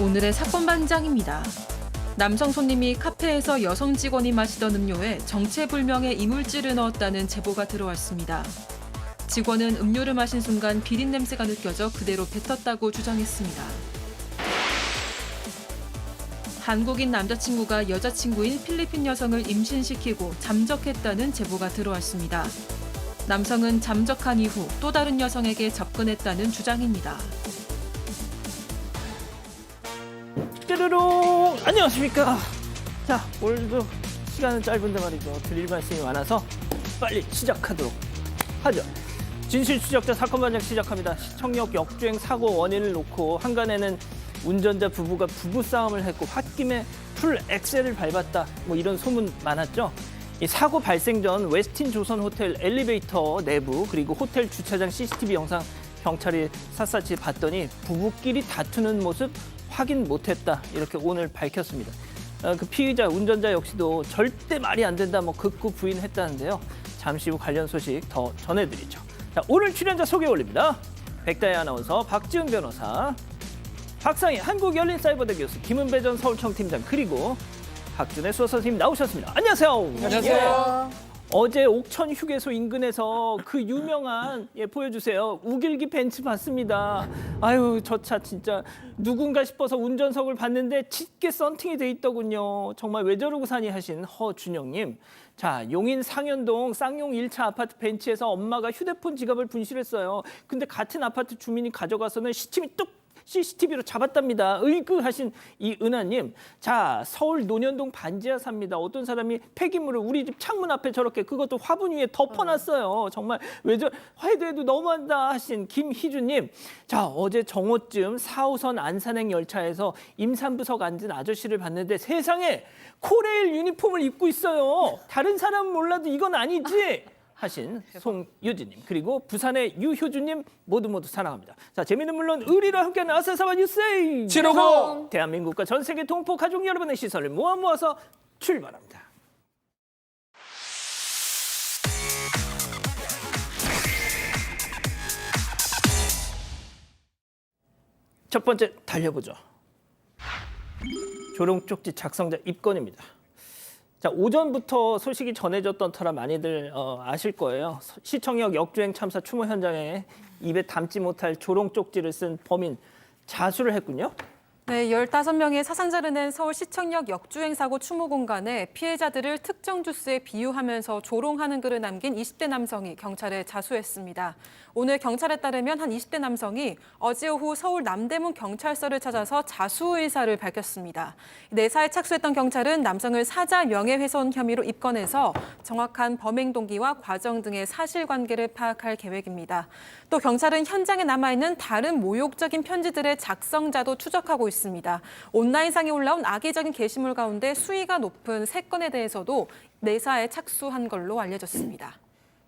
오늘의 사건 반장입니다. 남성 손님이 카페에서 여성 직원이 마시던 음료에 정체불명의 이물질을 넣었다는 제보가 들어왔습니다. 직원은 음료를 마신 순간 비린 냄새가 느껴져 그대로 뱉었다고 주장했습니다. 한국인 남자친구가 여자친구인 필리핀 여성을 임신시키고 잠적했다는 제보가 들어왔습니다. 남성은 잠적한 이후 또 다른 여성에게 접근했다는 주장입니다. 뾰로롱! 안녕하십니까. 자, 오늘도 시간은 짧은데 말이죠. 드릴 말씀이 많아서 빨리 시작하도록 하죠. 진실 추적자 사건 반장 시작합니다. 시청역 역주행 사고 원인을 놓고 한간에는 운전자 부부가 부부싸움을 했고 홧김에 풀 엑셀을 밟았다. 뭐 이런 소문 많았죠. 이 사고 발생 전 웨스틴 조선 호텔 엘리베이터 내부 그리고 호텔 주차장 CCTV 영상 경찰이 샅샅이 봤더니 부부끼리 다투는 모습 확인 못했다 이렇게 오늘 밝혔습니다. 그 피의자 운전자 역시도 절대 말이 안 된다 뭐 극구 부인했다는데요. 잠시 후 관련 소식 더 전해드리죠. 자, 오늘 출연자 소개 올립니다. 백다혜 아나운서, 박지은 변호사, 박상희 한국열린사이버대 교수, 김은배 전 서울청팀장 그리고 박준혜 수석 선생님 나오셨습니다. 안녕하세요. 안녕하세요. 어제 옥천 휴게소 인근에서 그 유명한 보여주세요. 우길기 벤츠 봤습니다. 아유 저 차 진짜 누군가 싶어서 운전석을 봤는데 짙게 썬팅이 돼 있더군요. 정말 왜 저러고 사니 하신 허준영님. 자, 용인 상현동 쌍용 1차 아파트 벤치에서 엄마가 휴대폰 지갑을 분실했어요. 근데 같은 아파트 주민이 가져가서는 시침이 뚝 CCTV로 잡았답니다. 으이그 하신 이은하님. 자, 서울 논현동 반지하 삽니다. 어떤 사람이 폐기물을 우리 집 창문 앞에 저렇게 그것도 화분 위에 덮어놨어요. 정말 왜 저 해도 너무한다 하신 김희주님. 자, 어제 정오쯤 4호선 안산행 열차에서 임산부석 앉은 아저씨를 봤는데 세상에 코레일 유니폼을 입고 있어요. 다른 사람은 몰라도 이건 아니지. 하신 송유진님 그리고 부산의 유효주님 모두 사랑합니다. 자, 재미는 물론 의리로 함께하는 아사사바 뉴스 750 대한민국과 전 세계 동포 가족 여러분의 시선을 모아서 출발합니다. 첫 번째 달려보죠. 조롱쪽지 작성자 입건입니다. 자, 오전부터 소식이 전해졌던 터라 많이들 아실 거예요. 시청역 역주행 참사 추모 현장에 입에 담지 못할 조롱 쪽지를 쓴 범인 자수를 했군요. 네, 15명의 사상자를 낸 서울시청역 역주행 사고 추모 공간에 피해자들을 특정 주스에 비유하면서 조롱하는 글을 남긴 20대 남성이 경찰에 자수했습니다. 오늘 경찰에 따르면 한 20대 남성이 어제 오후 서울 남대문 경찰서를 찾아서 자수 의사를 밝혔습니다. 내사에 착수했던 경찰은 남성을 사자 명예훼손 혐의로 입건해서 정확한 범행 동기와 과정 등의 사실관계를 파악할 계획입니다. 또 경찰은 현장에 남아있는 다른 모욕적인 편지들의 작성자도 추적하고 있습니다. 온라인상에 올라온 악의적인 게시물 가운데 수위가 높은 3건에 대해서도 내사에 착수한 걸로 알려졌습니다.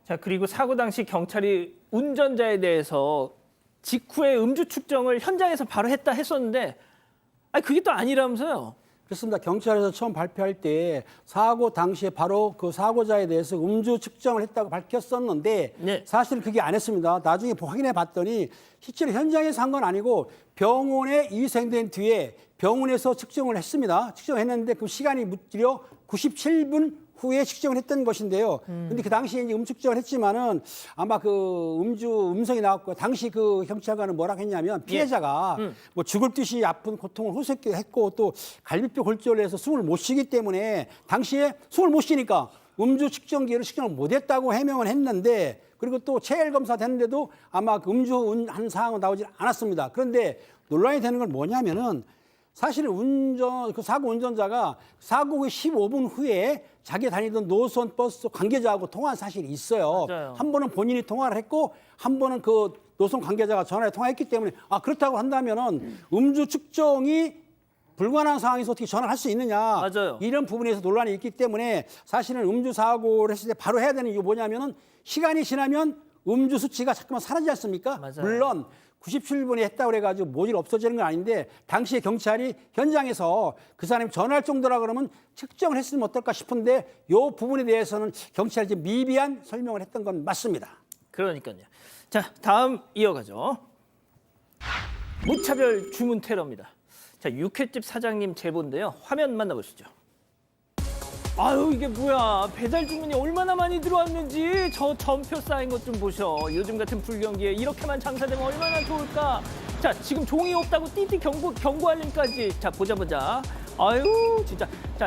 자, 그리고 사고 당시 경찰이 운전자에 대해서 직후에 음주 측정을 현장에서 바로 했었는데 그게 또 아니라면서요. 그렇습니다. 경찰에서 처음 발표할 때 사고 당시에 바로 그 사고자에 대해서 음주 측정을 했다고 밝혔었는데 네. 사실 그게 안 했습니다. 나중에 확인해 봤더니 실제로 현장에서 한 건 아니고 병원에 이송된 뒤에 병원에서 측정을 했습니다. 측정했는데 그 시간이 무려 97분 후에 측정을 했던 것인데요. 근데 그 당시에 이제 측정을 했지만은 아마 그 음주 음성이 나왔고 당시 그 경찰관은 뭐라고 했냐면 피해자가 뭐 죽을 듯이 아픈 고통을 호소했고 또 갈비뼈 골절을 해서 숨을 못 쉬기 때문에 당시에 숨을 못 쉬니까 음주 측정기를 측정을 못했다고 해명을 했는데 그리고 또 체열 검사 됐는데도 아마 그 음주한 사항은 나오지 않았습니다. 그런데 논란이 되는 건 뭐냐면은 사실 그 사고 운전자가 사고 후 15분 후에 자기 다니던 노선 버스 관계자하고 통화한 사실이 있어요. 맞아요. 한 번은 본인이 통화를 했고 한 번은 그 노선 관계자가 전화에 통화했기 때문에 그렇다고 한다면은 음주 측정이 불가능한 상황에서 어떻게 전화를 할 수 있느냐. 맞아요. 이런 부분에서 논란이 있기 때문에 사실은 음주 사고를 했을 때 바로 해야 되는 이유 뭐냐면은 시간이 지나면 음주 수치가 자꾸만 사라지지 않습니까? 맞아요. 물론 97분에 했다고 그래가지고 모질 없어지는 건 아닌데 당시에 경찰이 현장에서 그 사람이 전화할 정도라 그러면 측정을 했으면 어떨까 싶은데 이 부분에 대해서는 경찰이 좀 미비한 설명을 했던 건 맞습니다. 그러니까요. 자, 다음 이어가죠. 무차별 주문 테러입니다. 자, 육회집 사장님 제보인데요. 화면 만나보시죠. 아유, 이게 뭐야. 배달 주문이 얼마나 많이 들어왔는지 저 전표 쌓인 것 좀 보셔. 요즘 같은 불경기에 이렇게만 장사되면 얼마나 좋을까. 자, 지금 종이 없다고 띠띠 경고 알림까지. 자, 보자. 아유, 진짜. 자,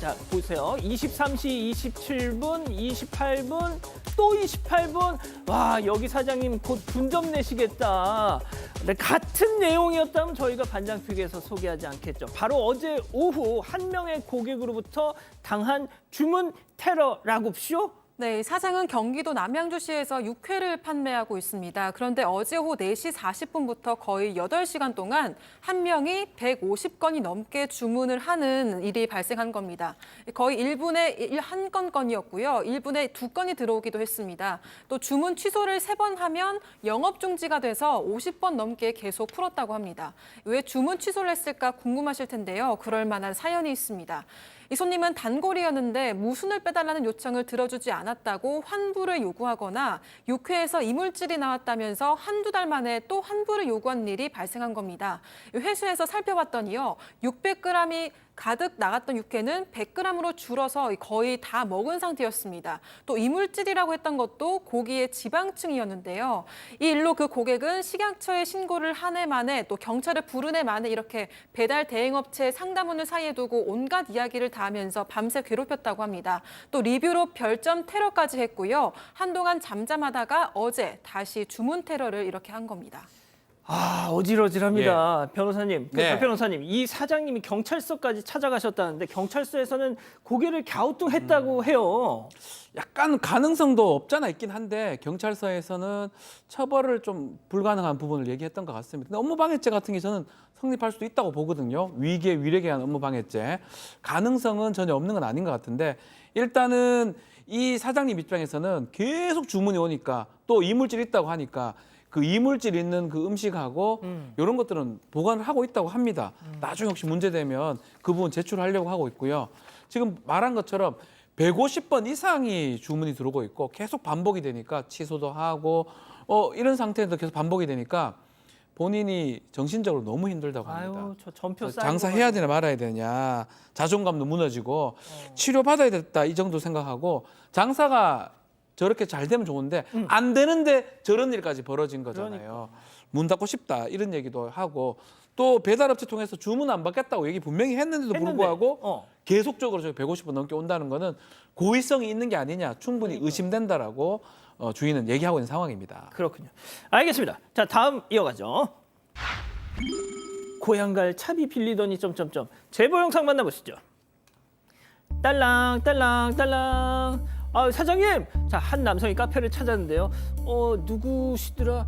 자, 보세요. 23시 27분, 28분, 또 28분. 와, 여기 사장님 곧 분점 내시겠다. 네, 같은 내용이었다면 저희가 반장특위에서 소개하지 않겠죠. 바로 어제 오후 한 명의 고객으로부터 당한 주문 테러라고쇼? 네, 이 사장은 경기도 남양주시에서 육회를 판매하고 있습니다. 그런데 어제 오후 4시 40분부터 거의 8시간 동안 한 명이 150건이 넘게 주문을 하는 일이 발생한 겁니다. 거의 1분에 1건이었고요. 1분에 2건이 들어오기도 했습니다. 또 주문 취소를 3번 하면 영업 중지가 돼서 50번 넘게 계속 풀었다고 합니다. 왜 주문 취소를 했을까 궁금하실 텐데요. 그럴 만한 사연이 있습니다. 이 손님은 단골이었는데 무순을 빼달라는 요청을 들어주지 않았다고 환불을 요구하거나 육회에서 이물질이 나왔다면서 한두 달 만에 또 환불을 요구한 일이 발생한 겁니다. 회수해서 살펴봤더니요. 600g이 가득 나갔던 육회는 100g으로 줄어서 거의 다 먹은 상태였습니다. 또 이물질이라고 했던 것도 고기의 지방층이었는데요. 이 일로 그 고객은 식약처에 신고를 한 해 만에 또 경찰을 부른 해 만에 이렇게 배달 대행업체 상담원을 사이에 두고 온갖 이야기를 다 하면서 밤새 괴롭혔다고 합니다. 또 리뷰로 별점 테러까지 했고요. 한동안 잠잠하다가 어제 다시 주문 테러를 이렇게 한 겁니다. 아, 어질어질합니다. 변호사님, 네. 박 변호사님, 이 사장님이 경찰서까지 찾아가셨다는데 경찰서에서는 고개를 갸우뚱했다고 해요. 약간 가능성도 없잖아 있긴 한데 경찰서에서는 처벌을 좀 불가능한 부분을 얘기했던 것 같습니다. 근데 업무방해죄 같은 게 저는 성립할 수도 있다고 보거든요. 위계, 위력에 의한 업무방해죄. 가능성은 전혀 없는 건 아닌 것 같은데 일단은 이 사장님 입장에서는 계속 주문이 오니까 또 이물질이 있다고 하니까 그 이물질 있는 그 음식하고 이런 것들은 보관을 하고 있다고 합니다. 나중에 혹시 문제되면 그 부분 제출하려고 하고 있고요. 지금 말한 것처럼 150번 이상이 주문이 들어오고 있고 계속 반복이 되니까 취소도 하고 이런 상태에도 계속 반복이 되니까 본인이 정신적으로 너무 힘들다고 합니다. 아유, 저 전표 쌓인 장사해야 되나 말아야 되냐, 자존감도 무너지고 치료받아야 됐다 이 정도 생각하고 장사가 저렇게 잘 되면 좋은데 안 되는데 저런 일까지 벌어진 거잖아요. 문 닫고 싶다 이런 얘기도 하고 또 배달업체 통해서 주문 안 받겠다고 얘기 분명히 했는데도 불구하고 계속적으로 저기 150번 넘게 온다는 거는 고의성이 있는 게 아니냐 충분히 의심된다라고 주인은 얘기하고 있는 상황입니다. 그렇군요. 알겠습니다. 자, 다음 이어가죠. 고향 차비 빌리더니 점점점. 제보 영상 만나보시죠. 딸랑. 아, 사장님, 자, 한 남성이 카페를 찾았는데요. 누구시더라?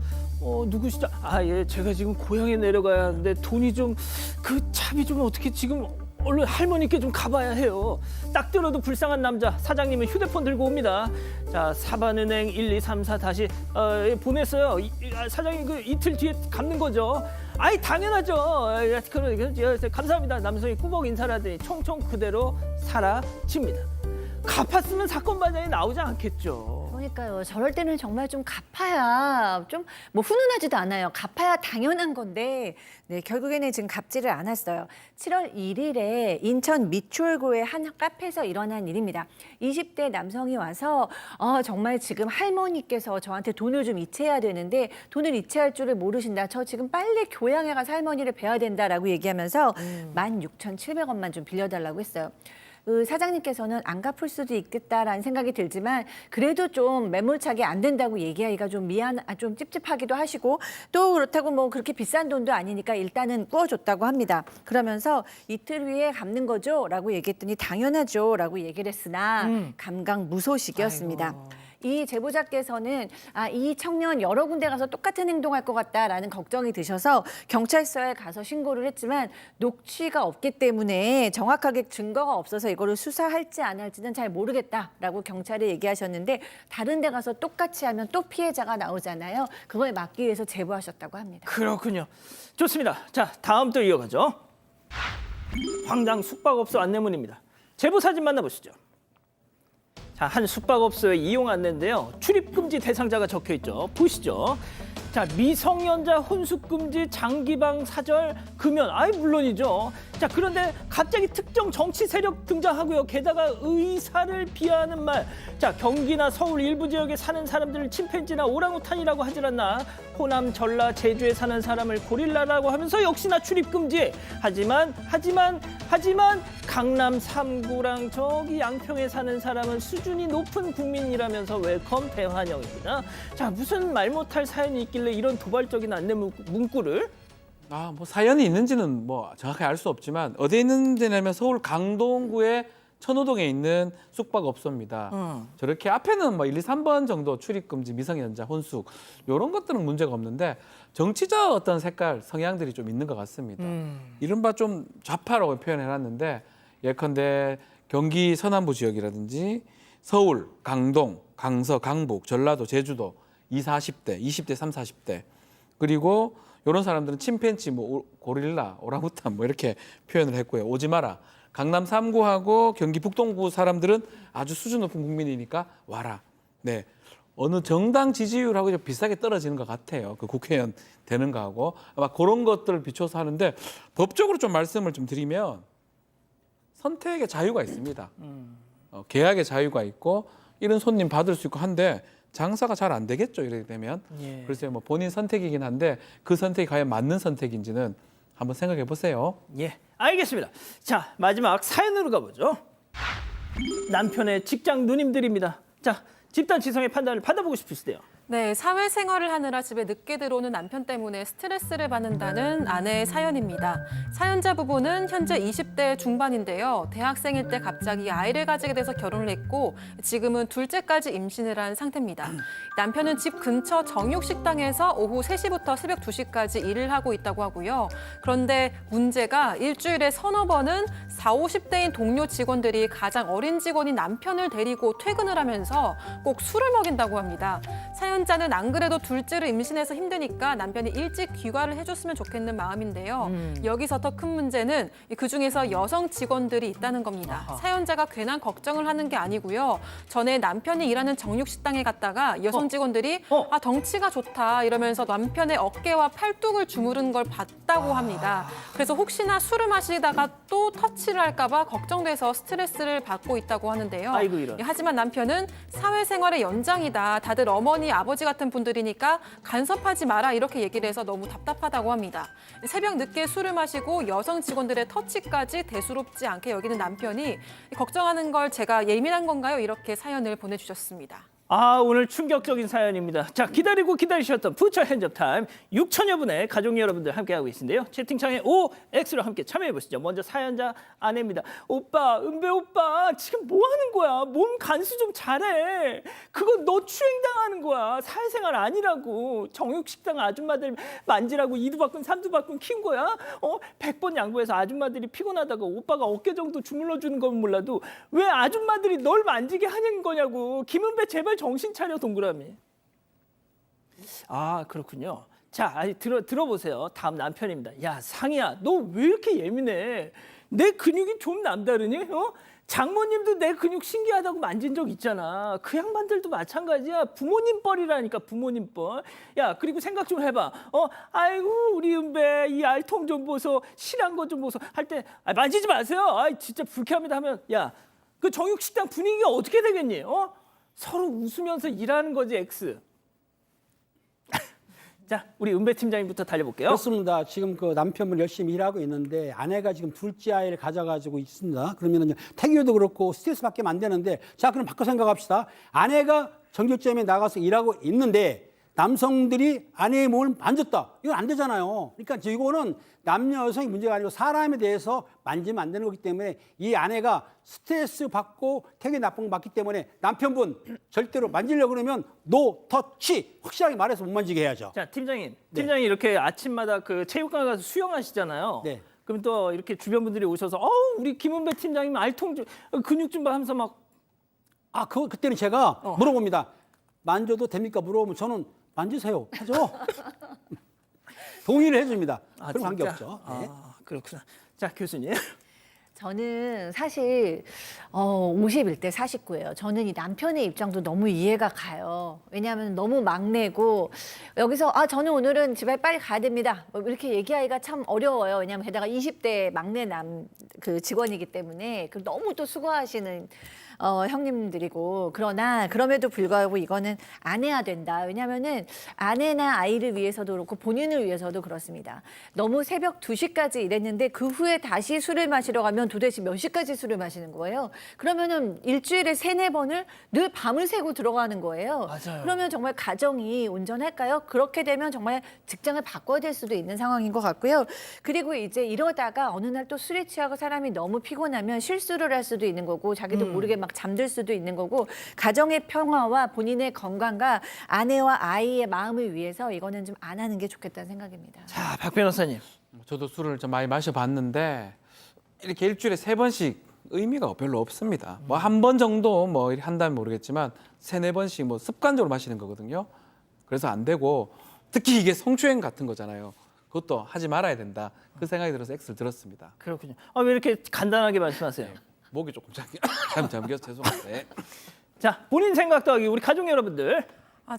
누구시다? 아, 예, 제가 지금 고향에 내려가야 하는데 돈이 좀 그 차비 좀 어떻게 지금 얼른 할머니께 좀 가봐야 해요. 딱 들어도 불쌍한 남자. 사장님은 휴대폰 들고 옵니다. 자, 사반은행 1234 다시 보냈어요. 사장님 그 이틀 뒤에 갚는 거죠. 아이, 당연하죠. 감사합니다. 남성이 꾸벅 인사를 하더니 총총 그대로 사라집니다. 갚았으면 사건 반장이 나오지 않겠죠. 그러니까요. 저럴 때는 정말 좀 갚아야 좀 뭐 훈훈하지도 않아요. 갚아야 당연한 건데 네, 결국에는 지금 갚지를 않았어요. 7월 1일에 인천 미추홀구의 한 카페에서 일어난 일입니다. 20대 남성이 와서 정말 지금 할머니께서 저한테 돈을 좀 이체해야 되는데 돈을 이체할 줄을 모르신다. 저 지금 빨리 교양에 가서 할머니를 뵈야 된다라고 얘기하면서 16,700원만 좀 빌려달라고 했어요. 그 사장님께서는 안 갚을 수도 있겠다라는 생각이 들지만 그래도 좀 매몰차게 안 된다고 얘기하기가 좀 좀 찝찝하기도 하시고 또 그렇다고 뭐 그렇게 비싼 돈도 아니니까 일단은 구워줬다고 합니다. 그러면서 이틀 후에 갚는 거죠? 라고 얘기했더니 당연하죠? 라고 얘기를 했으나 감강무소식이었습니다. 아이고. 이 제보자께서는 이 청년 여러 군데 가서 똑같은 행동할 것 같다라는 걱정이 드셔서 경찰서에 가서 신고를 했지만 녹취가 없기 때문에 정확하게 증거가 없어서 이거를 수사할지 안 할지는 잘 모르겠다라고 경찰에 얘기하셨는데 다른 데 가서 똑같이 하면 또 피해자가 나오잖아요. 그거에 막기 위해서 제보하셨다고 합니다. 그렇군요. 좋습니다. 자, 다음 또 이어가죠. 황당 숙박업소 안내문입니다. 제보 사진 만나보시죠. 자, 한 숙박업소의 이용 안내인데요. 출입금지 대상자가 적혀 있죠. 보시죠. 자, 미성년자 혼숙 금지, 장기방 사절, 금연. 물론이죠. 자, 그런데 갑자기 특정 정치 세력 등장하고요. 게다가 의사를 비하하는 말. 자, 경기나 서울 일부 지역에 사는 사람들을 침팬지나 오랑우탄이라고 하질 않나. 호남, 전라, 제주에 사는 사람을 고릴라라고 하면서 역시나 출입 금지. 하지만 강남 3구랑 저기 양평에 사는 사람은 수준이 높은 국민이라면서 웰컴 대환영입니다. 자, 무슨 말 못할 사연이 있길래 이런 도발적인 안내 문구를? 뭐 사연이 있는지는 뭐 정확히 알 수 없지만 어디에 있는지냐면 서울 강동구의 천호동에 있는 숙박업소입니다. 저렇게 앞에는 뭐 1, 2, 3번 정도 출입금지, 미성년자, 혼숙 이런 것들은 문제가 없는데 정치적 어떤 색깔, 성향들이 좀 있는 것 같습니다. 이른바 좀 좌파라고 표현해놨는데 예컨대 경기 서남부 지역이라든지 서울, 강동, 강서, 강북, 전라도, 제주도 20, 40대, 20대, 30, 40대 그리고 이런 사람들은 침팬지, 뭐 고릴라, 오랑우탄 뭐 이렇게 표현을 했고요. 오지 마라. 강남 3구하고 경기 북동구 사람들은 아주 수준 높은 국민이니까 와라. 네, 어느 정당 지지율하고 좀 비슷하게 떨어지는 것 같아요. 그 국회의원 되는 거하고 아마 그런 것들을 비춰서 하는데 법적으로 좀 말씀을 좀 드리면 선택의 자유가 있습니다. 계약의 자유가 있고 이런 손님 받을 수 있고 한데 장사가 잘 안 되겠죠. 이렇게 되면. 예. 글쎄요, 뭐 본인 선택이긴 한데 그 선택이 과연 맞는 선택인지는 한번 생각해 보세요. 예, 알겠습니다. 자, 마지막 사연으로 가보죠. 남편의 직장 누님들입니다. 자, 집단 지성의 판단을 받아보고 싶으시대요. 네, 사회생활을 하느라 집에 늦게 들어오는 남편 때문에 스트레스를 받는다는 아내의 사연입니다. 사연자 부부는 현재 20대 중반인데요. 대학생일 때 갑자기 아이를 가지게 돼서 결혼을 했고 지금은 둘째까지 임신을 한 상태입니다. 남편은 집 근처 정육식당에서 오후 3시부터 새벽 2시까지 일을 하고 있다고 하고요. 그런데 문제가 일주일에 서너 번은 40, 50대인 동료 직원들이 가장 어린 직원인 남편을 데리고 퇴근을 하면서 꼭 술을 먹인다고 합니다. 사연자는 안 그래도 둘째를 임신해서 힘드니까 남편이 일찍 귀가를 해줬으면 좋겠는 마음인데요. 여기서 더 큰 문제는 그중에서 여성 직원들이 있다는 겁니다. 사연자가 괜한 걱정을 하는 게 아니고요. 전에 남편이 일하는 정육식당에 갔다가 여성 직원들이 덩치가 좋다 이러면서 남편의 어깨와 팔뚝을 주무른 걸 봤다고 합니다. 그래서 혹시나 술을 마시다가 또 터치를 할까 봐 걱정돼서 스트레스를 받고 있다고 하는데요. 아이고, 이런. 하지만 남편은 사회생활의 연장이다. 다들 어머니, 아버지 같은 분들이니까 간섭하지 마라 이렇게 얘기를 해서 너무 답답하다고 합니다. 새벽 늦게 술을 마시고 여성 직원들의 터치까지 대수롭지 않게 여기는 남편이 걱정하는 걸 제가 예민한 건가요? 이렇게 사연을 보내주셨습니다. 오늘 충격적인 사연입니다. 자, 기다리고 기다리셨던 푸처 핸즈업 타임 6천여 분의 가족 여러분들 함께하고 계신데요. 채팅창에 OX로 함께 참여해보시죠. 먼저 사연자 아내입니다. 오빠, 은배 오빠 지금 뭐 하는 거야? 몸 간수 좀 잘해. 그거 너 추행당하는 거야. 사회생활 아니라고. 정육식당 아줌마들 만지라고 2두 바꾼 3두 바꾼 키운 거야? 100번 양보해서 아줌마들이 피곤하다가 오빠가 어깨 정도 주물러 주는 건 몰라도 왜 아줌마들이 널 만지게 하는 거냐고. 김은배 제발 정신 차려 동그라미. 그렇군요. 자, 들어보세요. 다음 남편입니다. 야, 상희야, 너 왜 이렇게 예민해? 내 근육이 좀 남다르니? 장모님도 내 근육 신기하다고 만진 적 있잖아. 그 양반들도 마찬가지야. 부모님 뻘이라니까, 부모님 뻘. 야, 그리고 생각 좀 해봐. 아이고, 우리 은배, 이 알통 좀 보소, 실한 거 좀 보소. 할 때, 만지지 마세요. 진짜 불쾌합니다 하면, 야, 그 정육식당 분위기가 어떻게 되겠니? 서로 웃으면서 일하는 거지, X. 자, 우리 은배 팀장님부터 달려볼게요. 그렇습니다. 지금 그 남편분 열심히 일하고 있는데 아내가 지금 둘째 아이를 가져가지고 있습니다. 그러면은 태교도 그렇고 스트레스 받게 만드는데 자, 그럼 바꿔 생각합시다. 아내가 정규점에 나가서 일하고 있는데 남성들이 아내의 몸을 만졌다. 이건 안 되잖아요. 그러니까 이거는 남녀 여성의 문제가 아니고 사람에 대해서 만지면 안 되는 거기 때문에 이 아내가 스트레스 받고 되게 나쁜 거 맞기 때문에 남편분 절대로 만지려고 그러면 노 터치 확실하게 말해서 못 만지게 해야죠. 자, 팀장님 이렇게 아침마다 그 체육관 가서 수영하시잖아요. 네. 그럼 또 이렇게 주변 분들이 오셔서 우리 김은배 팀장님 알통 좀 근육 좀 봐 하면서 막 그때는 제가 물어봅니다. 만져도 됩니까? 물어보면 저는 만지세요. 하죠. 동의를 해줍니다. 그런 관계 없죠. 네. 그렇구나. 자, 교수님. 저는 사실 51대 49예요. 저는 이 남편의 입장도 너무 이해가 가요. 왜냐하면 너무 막내고 여기서 저는 오늘은 집에 빨리 가야 됩니다. 뭐 이렇게 얘기하기가 참 어려워요. 왜냐하면 게다가 20대 막내 그 직원이기 때문에 너무 또 수고하시는 형님들이고 그러나 그럼에도 불구하고 이거는 안 해야 된다. 왜냐하면은 아내나 아이를 위해서도 그렇고 본인을 위해서도 그렇습니다. 너무 새벽 2시까지 일했는데 그 후에 다시 술을 마시러 가면 도대체 몇 시까지 술을 마시는 거예요? 그러면은 일주일에 3-4번을 늘 밤을 새고 들어가는 거예요. 맞아요. 그러면 정말 가정이 온전할까요? 그렇게 되면 정말 직장을 바꿔야 될 수도 있는 상황인 것 같고요. 그리고 이제 이러다가 어느 날 또 술에 취하고 사람이 너무 피곤하면 실수를 할 수도 있는 거고 자기도 모르게 막 잠들 수도 있는 거고 가정의 평화와 본인의 건강과 아내와 아이의 마음을 위해서 이거는 좀 안 하는 게 좋겠다는 생각입니다. 자, 박 변호사님. 저도 술을 좀 많이 마셔봤는데 이렇게 일주일에 3번씩 의미가 별로 없습니다. 뭐 한 번 정도 뭐 이렇게 한다면 모르겠지만 3-4번씩 뭐 습관적으로 마시는 거거든요. 그래서 안 되고 특히 이게 성추행 같은 거잖아요. 그것도 하지 말아야 된다. 그 생각이 들어서 X를 들었습니다. 그렇군요. 왜 이렇게 간단하게 말씀하세요? 목이 조금 잠겨서 죄송한데. 자, 본인 생각 더하기 우리 가족 여러분들.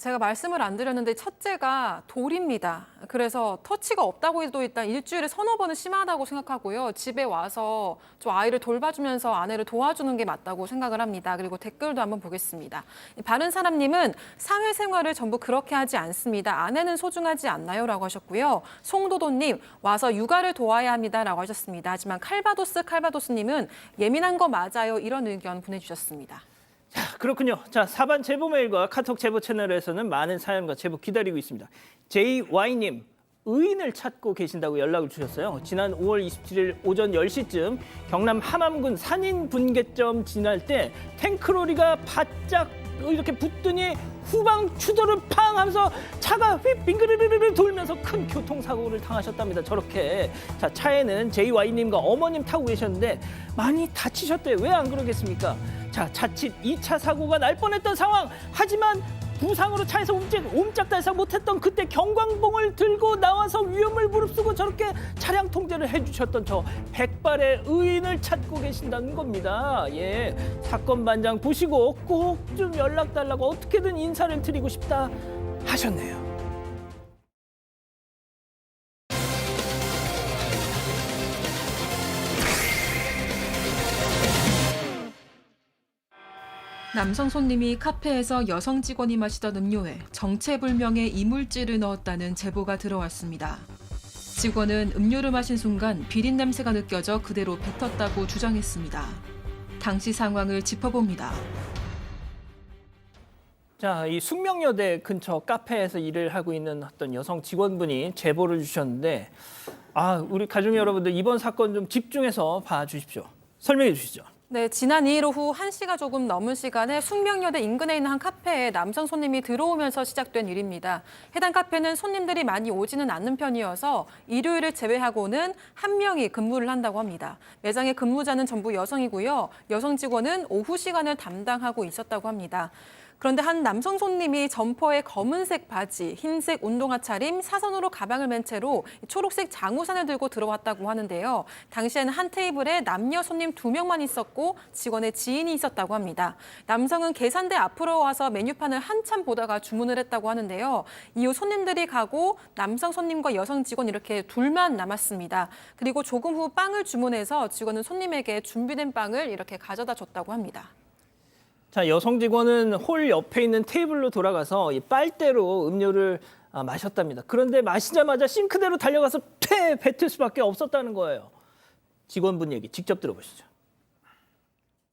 제가 말씀을 안 드렸는데 첫째가 돌입니다. 그래서 터치가 없다고 해도 일단 일주일에 3-4번은 심하다고 생각하고요. 집에 와서 좀 아이를 돌봐주면서 아내를 도와주는 게 맞다고 생각을 합니다. 그리고 댓글도 한번 보겠습니다. 바른사람님은 사회생활을 전부 그렇게 하지 않습니다. 아내는 소중하지 않나요? 라고 하셨고요. 송도도님 와서 육아를 도와야 합니다. 라고 하셨습니다. 하지만 칼바도스님은 예민한 거 맞아요. 이런 의견 보내주셨습니다. 자, 그렇군요. 자, 사반 제보 메일과 카톡 제보 채널에서는 많은 사연과 제보 기다리고 있습니다. JY님, 의인을 찾고 계신다고 연락을 주셨어요. 지난 5월 27일 오전 10시쯤 경남 함암군 산인 분계점 지날 때 탱크로리가 바짝 이렇게 붙더니 후방 추돌을 팡 하면서 차가 빙그르르르 돌면서 큰 교통사고를 당하셨답니다. 저렇게. 자, 차에는 JY님과 어머님 타고 계셨는데 많이 다치셨대요. 왜 안 그러겠습니까? 자, 자칫 2차 사고가 날 뻔했던 상황. 하지만 부상으로 차에서 옴짝달싹 못했던 그때 경광봉을 들고 나와서 위험을 무릅쓰고 저렇게 차량 통제를 해주셨던 저 백발의 의인을 찾고 계신다는 겁니다. 예, 사건 반장 보시고 꼭 좀 연락 달라고 어떻게든 인사를 드리고 싶다 하셨네요. 남성 손님이 카페에서 여성 직원이 마시던 음료에 정체불명의 이물질을 넣었다는 제보가 들어왔습니다. 직원은 음료를 마신 순간 비린 냄새가 느껴져 그대로 뱉었다고 주장했습니다. 당시 상황을 짚어봅니다. 자, 이 숙명여대 근처 카페에서 일을 하고 있는 어떤 여성 직원분이 제보를 주셨는데 우리 가족 여러분들 이번 사건 좀 집중해서 봐주십시오. 설명해 주시죠. 네, 지난 2일 오후 1시가 조금 넘은 시간에 숙명여대 인근에 있는 한 카페에 남성 손님이 들어오면서 시작된 일입니다. 해당 카페는 손님들이 많이 오지는 않는 편이어서 일요일을 제외하고는 한 명이 근무를 한다고 합니다. 매장의 근무자는 전부 여성이고요. 여성 직원은 오후 시간을 담당하고 있었다고 합니다. 그런데 한 남성 손님이 점퍼에 검은색 바지, 흰색 운동화 차림, 사선으로 가방을 맨 채로 초록색 장우산을 들고 들어왔다고 하는데요. 당시에는 한 테이블에 남녀 손님 2명만 있었고 직원의 지인이 있었다고 합니다. 남성은 계산대 앞으로 와서 메뉴판을 한참 보다가 주문을 했다고 하는데요. 이후 손님들이 가고 남성 손님과 여성 직원 이렇게 둘만 남았습니다. 그리고 조금 후 빵을 주문해서 직원은 손님에게 준비된 빵을 이렇게 가져다 줬다고 합니다. 자, 여성 직원은 홀 옆에 있는 테이블로 돌아가서 이 빨대로 음료를 마셨답니다. 그런데 마시자마자 싱크대로 달려가서 뱉을 수밖에 없었다는 거예요. 직원분 얘기 직접 들어보시죠.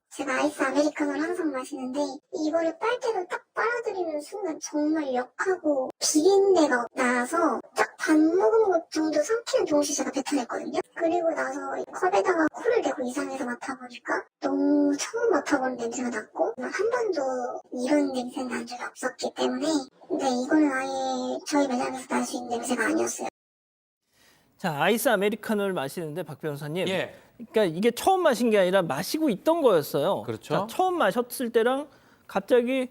제가 아이스 아메리카노를 항상 마시는데 이거를 빨대로 딱 빨아들이는 순간 정말 역하고 비린내가 나서 딱 반 모금 것 정도 삼키는 동시에 제가 뱉어냈거든요. 그리고 나서 컵에다가 코를 대고 이상해서 맡아보니까 너무 처음 맡아본 냄새가 났고 한 번도 이런 냄새는 난 적이 없었기 때문에 근데 이거는 아예 저희 매장에서 날 수 있는 냄새가 아니었어요. 자, 아이스 아메리카노를 마시는데 박 변호사님. 예. 그러니까 이게 처음 마신 게 아니라 마시고 있던 거였어요. 그렇죠. 자, 처음 마셨을 때랑 갑자기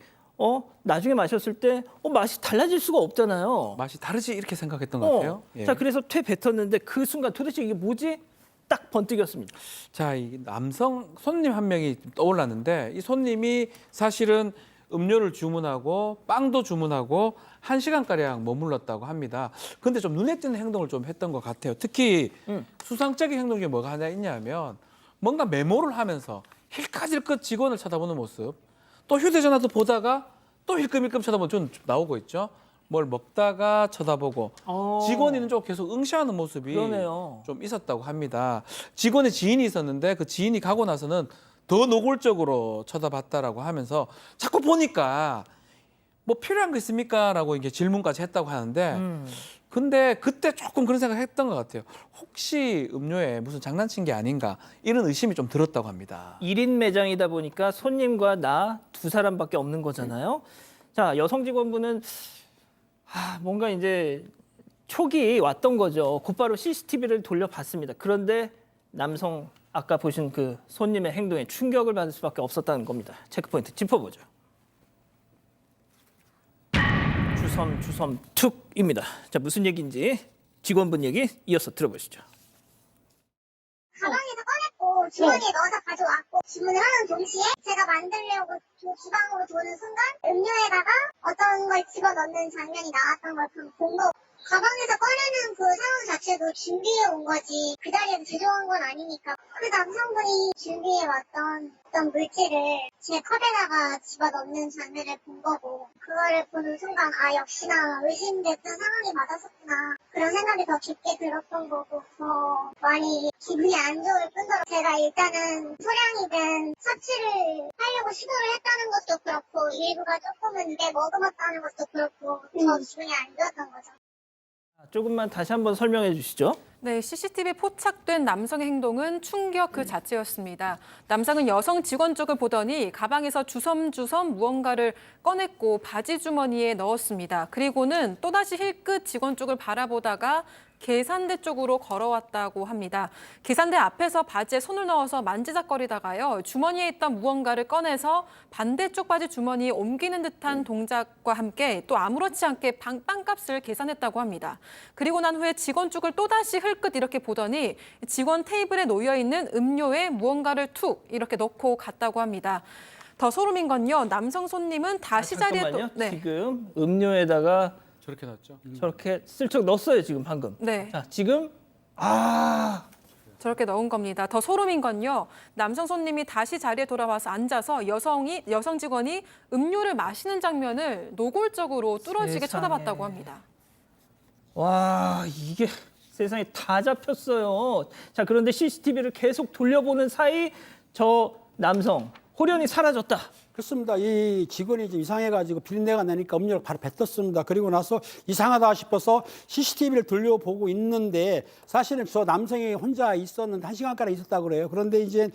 나중에 마셨을 때 맛이 달라질 수가 없잖아요. 맛이 다르지 이렇게 생각했던 것 같아요. 예. 자, 그래서 뱉었는데 그 순간 도대체 이게 뭐지? 딱 번뜩였습니다. 자, 이 남성 손님 한 명이 떠올랐는데 이 손님이 사실은 음료를 주문하고 빵도 주문하고 1시간가량 머물렀다고 합니다. 근데 좀 눈에 띄는 행동을 좀 했던 것 같아요. 특히 수상적인 행동 중에 뭐가 하나 있냐면 뭔가 메모를 하면서 힐끗힐끗 직원을 쳐다보는 모습, 또 휴대전화도 보다가 또 힐끔힐끔 쳐다보는 좀 나오고 있죠. 뭘 먹다가 쳐다보고 직원이 있는 쪽 계속 응시하는 모습이 그러네요. 좀 있었다고 합니다. 직원의 지인이 있었는데 그 지인이 가고 나서는 더 노골적으로 쳐다봤다라고 하면서 자꾸 보니까 뭐 필요한 거 있습니까? 라고 이게 질문까지 했다고 하는데 근데 그때 조금 그런 생각 했던 것 같아요. 혹시 음료에 무슨 장난친 게 아닌가 이런 의심이 좀 들었다고 합니다. 1인 매장이다 보니까 손님과 나 두 사람밖에 없는 거잖아요. 자, 여성 직원분은 뭔가 이제 촉이 왔던 거죠. 곧바로 CCTV를 돌려봤습니다. 그런데 남성 아까 보신 그 손님의 행동에 충격을 받을 수밖에 없었다는 겁니다. 체크포인트 짚어보죠. 주섬 툭입니다. 자, 무슨 얘기인지 직원분 얘기 이어서 들어보시죠. 가방에서 꺼냈고 주머니에 넣어서 가져왔고 주문을 하는 동시에 제가 만들려고 주방으로 도는 순간 음료에다가 어떤 걸 집어넣는 장면이 나왔던 걸 본 거. 가방에서 꺼내는 그 상황 자체도 준비해 온 거지 그 자리에서 제조한 건 아니니까 그 남성분이 준비해 왔던 어떤 물질을 제 컵에다가 집어넣는 장면을 본 거고 그거를 보는 순간 역시나 의심됐던 상황이 맞았었구나 그런 생각이 더 깊게 들었던 거고 더 많이 기분이 안 좋을 뿐더러 제가 일단은 소량이든 섭취를 하려고 시도를 했다는 것도 그렇고 일부가 조금은 내 머금었다는 것도 그렇고 더 기분이 안 좋았던 거죠. 조금만 다시 한번 설명해 주시죠. 네, CCTV에 포착된 남성의 행동은 충격 그 자체였습니다. 남성은 여성 직원 쪽을 보더니 가방에서 주섬주섬 무언가를 꺼냈고 바지 주머니에 넣었습니다. 그리고는 또다시 힐끗 직원 쪽을 바라보다가 계산대 쪽으로 걸어왔다고 합니다. 계산대 앞에서 바지에 손을 넣어서 만지작거리다가요. 주머니에 있던 무언가를 꺼내서 반대쪽 바지 주머니에 옮기는 듯한 동작과 함께 또 아무렇지 않게 빵값을 계산했다고 합니다. 그리고 난 후에 직원 쪽을 또다시 흘끗 이렇게 보더니 직원 테이블에 놓여있는 음료에 무언가를 툭 이렇게 넣고 갔다고 합니다. 더 소름인 건요. 남성 손님은 다시 자리에 잠깐만요. 네. 지금 음료에다가 저렇게 났죠. 저렇게 슬쩍 넣었어요, 지금 방금. 네. 자, 지금 저렇게 넣은 겁니다. 더 소름인 건요. 남성 손님이 다시 자리에 돌아와서 앉아서 여성 직원이 음료를 마시는 장면을 노골적으로 뚫어지게 세상에. 쳐다봤다고 합니다. 와, 이게 세상에 다 잡혔어요. 자, 그런데 CCTV를 계속 돌려보는 사이 저 남성 호련이 사라졌다. 그렇습니다. 이 직원이 좀 이상해가지고 비린내가 나니까 음료를 바로 뱉었습니다. 그리고 나서 이상하다 싶어서 CCTV를 돌려보고 있는데 사실은 저 남성이 혼자 있었는데 1시간가량 있었다고 그래요. 그런데 이제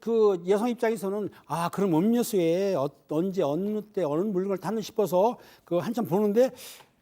그 여성 입장에서는 그럼 음료수에 언제 어느 때 어느 물건을 탔나 싶어서 그 한참 보는데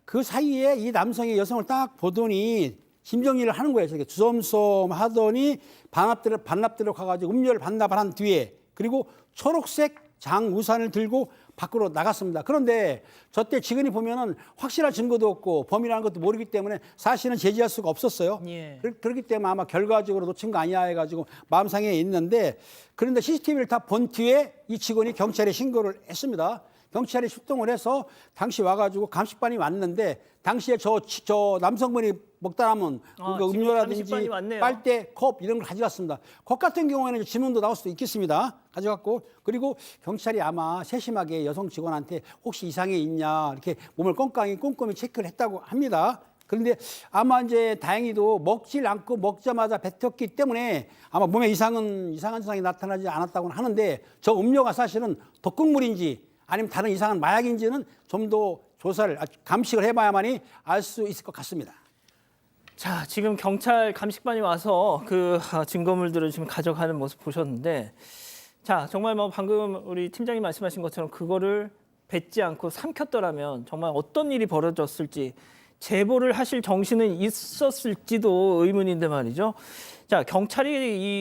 그 사이에 이 남성이 여성을 딱 보더니 심정리를 하는 거예요. 저렇게 주섬주섬 하더니 반납대로 가가지고 음료를 반납을 한 뒤에 그리고 초록색 장 우산을 들고 밖으로 나갔습니다. 그런데 저때 직원이 보면은 확실한 증거도 없고 범인이라는 것도 모르기 때문에 사실은 제지할 수가 없었어요. 예. 그렇기 때문에 아마 결과적으로 놓친 거 아니야 해가지고 마음상에 있는데 그런데 CCTV를 다 본 뒤에 이 직원이 경찰에 신고를 했습니다. 경찰이 출동을 해서 당시 와가지고 감식반이 왔는데 당시에 저 남성분이 먹다 남은 지금 음료라든지 감식반이 왔네요. 빨대, 컵 이런 걸 가져갔습니다. 컵 같은 경우에는 지문도 나올 수도 있겠습니다. 가져갔고 그리고 경찰이 아마 세심하게 여성 직원한테 혹시 이상이 있냐 이렇게 몸을 꼼꼼히 체크를 했다고 합니다. 그런데 아마 이제 다행히도 먹질 않고 먹자마자 뱉었기 때문에 아마 몸에 이상한 증상이 나타나지 않았다고는 하는데 저 음료가 사실은 독극물인지 아니면 다른 이상한 마약인지는 좀 더 조사를 감식을 해봐야만이 알 수 있을 것 같습니다. 자, 지금 경찰 감식반이 와서 그 증거물들을 지금 가져가는 모습 보셨는데 자, 정말 뭐 방금 우리 팀장님 말씀하신 것처럼 그거를 뱉지 않고 삼켰더라면 정말 어떤 일이 벌어졌을지 제보를 하실 정신은 있었을지도 의문인데 말이죠. 자, 경찰이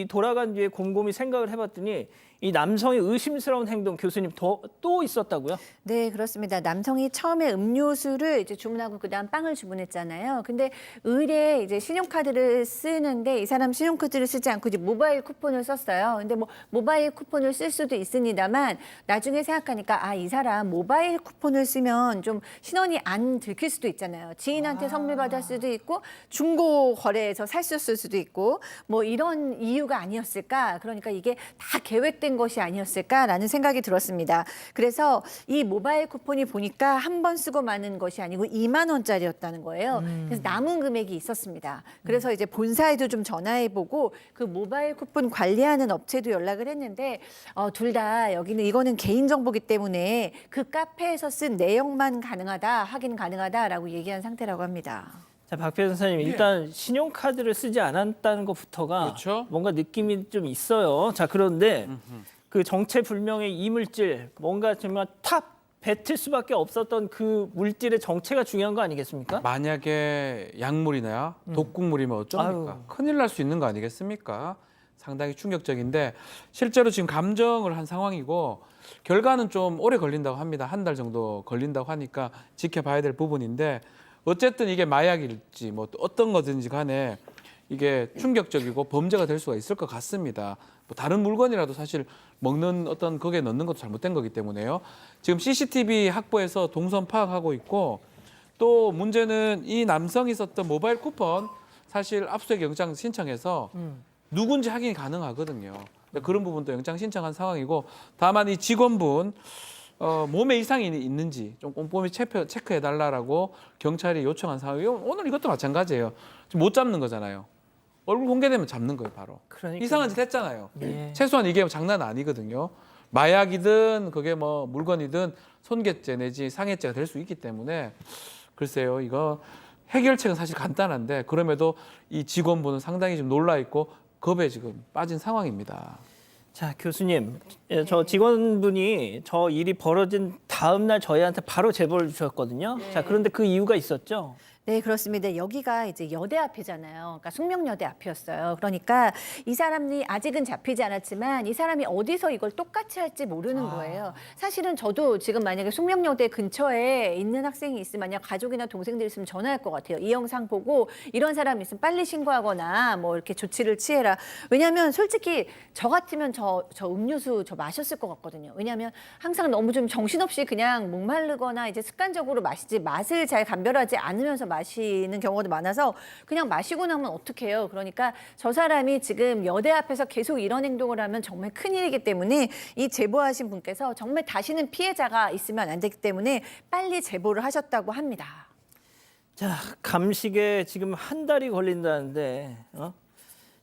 이 돌아간 뒤에 곰곰이 생각을 해봤더니 이 남성의 의심스러운 행동 교수님 또 있었다고요? 네, 그렇습니다. 남성이 처음에 음료수를 이제 주문하고 그다음 빵을 주문했잖아요. 근데 의뢰 이제 신용카드를 쓰는데 이 사람 신용카드를 쓰지 않고 이제 모바일 쿠폰을 썼어요. 근데 뭐 모바일 쿠폰을 쓸 수도 있습니다만 나중에 생각하니까 아, 이 사람 모바일 쿠폰을 쓰면 좀 신원이 안 들킬 수도 있잖아요. 지인한테 선물 받을 수도 있고 중고 거래에서 샀을 수도 있고 뭐 이런 이유가 아니었을까? 그러니까 이게 다 계획된 것이 아니었을까라는 생각이 들었습니다. 그래서 이 모바일 쿠폰이 보니까 한 번 쓰고 마는 것이 아니고 2만 원짜리였다는 거예요. 그래서 남은 금액이 있었습니다. 그래서 이제 본사에도 좀 전화해보고 그 모바일 쿠폰 관리하는 업체도 연락을 했는데 둘 다 여기는 이거는 개인정보기 때문에 그 카페에서 쓴 내용만 가능하다, 확인 가능하다라고 얘기한 상태라고 합니다. 자, 박 변호사님 일단 신용카드를 쓰지 않았다는 것부터가 그렇죠. 뭔가 느낌이 좀 있어요. 자, 그런데 그 정체불명의 이물질 뭔가 정말 탑 뱉을 수밖에 없었던 그 물질의 정체가 중요한 거 아니겠습니까? 만약에 약물이나 독극물이면 어쩝니까? 아유. 큰일 날 수 있는 거 아니겠습니까? 상당히 충격적인데 실제로 지금 감정을 한 상황이고 결과는 좀 오래 걸린다고 합니다. 한 달 정도 걸린다고 하니까 지켜봐야 될 부분인데 어쨌든 이게 마약일지 뭐 어떤 거든지 간에 이게 충격적이고 범죄가 될 수가 있을 것 같습니다. 뭐 다른 물건이라도 사실 먹는 어떤 거기에 넣는 것도 잘못된 거기 때문에요. 지금 CCTV 확보해서 동선 파악하고 있고 또 문제는 이 남성이 썼던 모바일 쿠폰 사실 압수수색 영장 신청해서 누군지 확인이 가능하거든요. 그런 부분도 영장 신청한 상황이고 다만 이 직원분 몸에 이상이 있는지 좀 꼼꼼히 체크해달라고 경찰이 요청한 상황이에요. 오늘 이것도 마찬가지예요. 지금 못 잡는 거잖아요. 얼굴 공개되면 잡는 거예요, 바로. 그러니까요. 이상한 짓 했잖아요. 예. 최소한 이게 장난 아니거든요. 마약이든 그게 뭐 물건이든 손괴죄 내지 상해죄가 될 수 있기 때문에 글쎄요, 이거 해결책은 사실 간단한데 그럼에도 이 직원분은 상당히 좀 놀라 있고 겁에 지금 빠진 상황입니다. 자, 교수님, 저 직원분이 저 일이 벌어진 다음 날 저희한테 바로 제보를 주셨거든요. 자, 그런데 그 이유가 있었죠? 네, 그렇습니다. 여기가 이제 여대 앞이잖아요. 그러니까 숙명여대 앞이었어요. 그러니까 이 사람이 아직은 잡히지 않았지만 이 사람이 어디서 이걸 똑같이 할지 모르는 거예요. 사실은 저도 지금 만약에 숙명여대 근처에 있는 학생이 있으면 만약 가족이나 동생들 있으면 전화할 것 같아요. 이 영상 보고 이런 사람이 있으면 빨리 신고하거나 뭐 이렇게 조치를 취해라. 왜냐하면 솔직히 저 같으면 저 음료수 저 마셨을 것 같거든요. 왜냐하면 항상 너무 좀 정신없이 그냥 목마르거나 이제 습관적으로 마시지 맛을 잘 감별하지 않으면서 마시는 경우도 많아서 그냥 마시고 나면 어떡해요. 그러니까 저 사람이 지금 여대 앞에서 계속 이런 행동을 하면 정말 큰일이기 때문에 이 제보하신 분께서 정말 다시는 피해자가 있으면 안 되기 때문에 빨리 제보를 하셨다고 합니다. 자, 감식에 지금 한 달이 걸린다는데,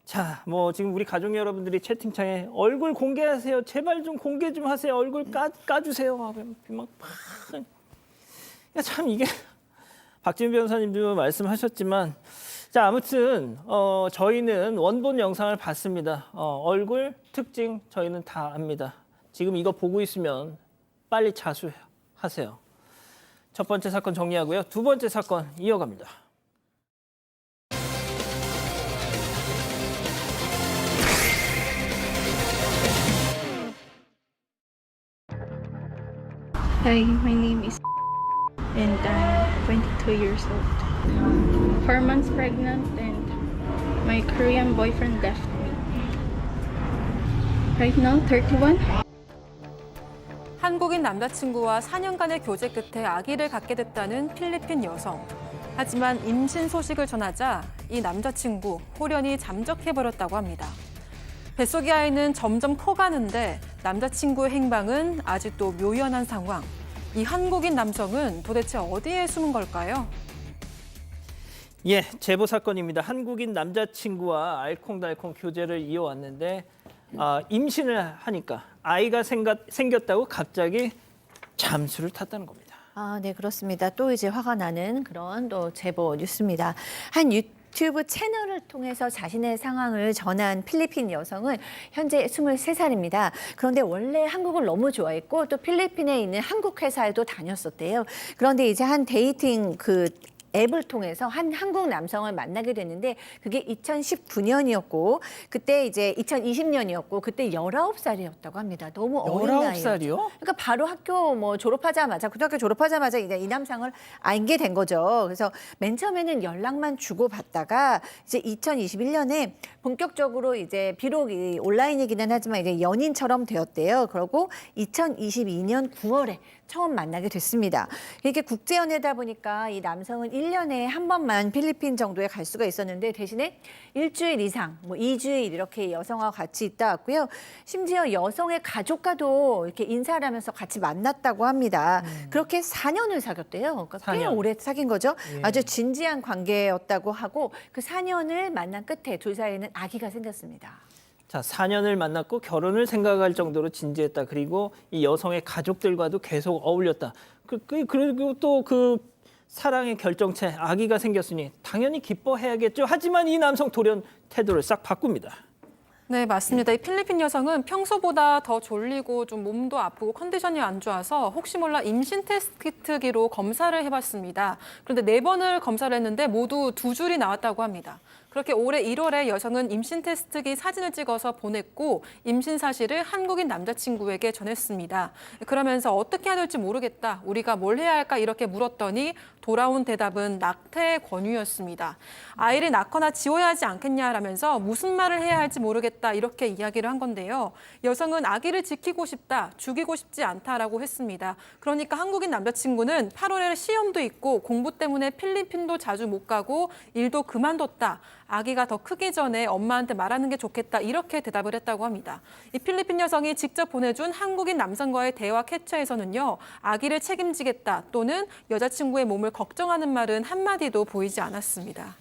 자, 뭐 지금 우리 가족 여러분들이 채팅창에 얼굴 공개하세요. 제발 좀 공개 좀 하세요. 얼굴 까주세요. 막 야, 참 이게 박지훈 변호사님도 말씀하셨지만, 자, 아무튼 저희는 원본 영상을 봤습니다. 얼굴 특징 저희는 다 압니다. 지금 이거 보고 있으면 빨리 자수하세요. 첫 번째 사건 정리하고요. 두 번째 사건 이어갑니다. Hi, my name is and I'm 22 years old. 4 months pregnant and my Korean boyfriend left me. Right now, 31. 한국인 남자친구와 4년간의 교제 끝에 아기를 갖게 됐다는 필리핀 여성. 하지만 임신 소식을 전하자 이 남자친구 홀연히 잠적해버렸다고 합니다. 뱃속의 아이는 점점 커가는데 남자친구의 행방은 아직도 묘연한 상황. 이 한국인 남성은 도대체 어디에 숨은 걸까요? 예, 제보 사건입니다. 한국인 남자친구와 알콩달콩 교제를 이어왔는데 임신을 하니까 아이가 생겼다고 갑자기 잠수를 탔다는 겁니다. 아, 네, 그렇습니다. 또 이제 화가 나는 그런 또 제보 뉴스입니다. 한 유튜브 채널을 통해서 자신의 상황을 전한 필리핀 여성은 현재 23살입니다. 그런데 원래 한국을 너무 좋아했고 또 필리핀에 있는 한국 회사에도 다녔었대요. 그런데 이제 한 데이팅 앱을 통해서 한 한국 남성을 만나게 됐는데 그게 2019년이었고 그때 이제 2020년이었고 그때 19살이었다고 합니다. 너무 어린 나이였죠. 19살이요? 그러니까 바로 학교 뭐 졸업하자마자 고등학교 졸업하자마자 이제 이 남성을 알게 된 거죠. 그래서 맨 처음에는 연락만 주고 받다가 이제 2021년에 본격적으로 이제 비록 이 온라인이기는 하지만 이제 연인처럼 되었대요. 그리고 2022년 9월에 처음 만나게 됐습니다. 이렇게 국제연애다 보니까 이 남성은 1년에 한 번만 필리핀 정도에 갈 수가 있었는데 대신에 일주일 이상, 뭐 2주일 이렇게 여성과 같이 있다 왔고요. 심지어 여성의 가족과도 이렇게 인사를 하면서 같이 만났다고 합니다. 그렇게 4년을 사귀었대요. 그러니까 꽤 4년. 오래 사귄 거죠. 예. 아주 진지한 관계였다고 하고 그 4년을 만난 끝에 둘 사이에는 아기가 생겼습니다. 자, 4년을 만났고 결혼을 생각할 정도로 진지했다. 그리고 이 여성의 가족들과도 계속 어울렸다. 그리고 또 그 사랑의 결정체 아기가 생겼으니 당연히 기뻐해야겠죠. 하지만 이 남성 돌연 태도를 싹 바꿉니다. 네, 맞습니다. 이 필리핀 여성은 평소보다 더 졸리고 좀 몸도 아프고 컨디션이 안 좋아서 혹시 몰라 임신 테스트기로 검사를 해봤습니다. 그런데 4번을 검사를 했는데 모두 2줄이 나왔다고 합니다. 그렇게 올해 1월에 여성은 임신 테스트기 사진을 찍어서 보냈고 임신 사실을 한국인 남자친구에게 전했습니다. 그러면서 어떻게 해야 될지 모르겠다. 우리가 뭘 해야 할까 이렇게 물었더니 돌아온 대답은 낙태 권유였습니다. 아이를 낳거나 지워야 하지 않겠냐라면서 무슨 말을 해야 할지 모르겠다 이렇게 이야기를 한 건데요. 여성은 아기를 지키고 싶다, 죽이고 싶지 않다라고 했습니다. 그러니까 한국인 남자친구는 8월에 시험도 있고 공부 때문에 필리핀도 자주 못 가고 일도 그만뒀다. 아기가 더 크기 전에 엄마한테 말하는 게 좋겠다 이렇게 대답을 했다고 합니다. 이 필리핀 여성이 직접 보내준 한국인 남성과의 대화 캡처에서는요. 아기를 책임지겠다 또는 여자친구의 몸을 걱정하는 말은 한마디도 보이지 않았습니다.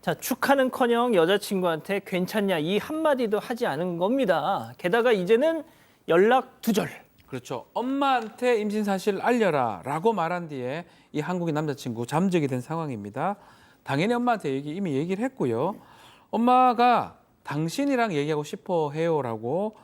자, 축하는커녕 여자친구한테 괜찮냐 이 한마디도 하지 않은 겁니다. 게다가 이제는 연락 두절. 그렇죠. 엄마한테 임신 사실을 알려라 라고 말한 뒤에 이 한국인 남자친구 잠적이 된 상황입니다. 당연히 엄마한테 이미 얘기를 했고요. 엄마가 당신이랑 얘기하고 싶어 해요라고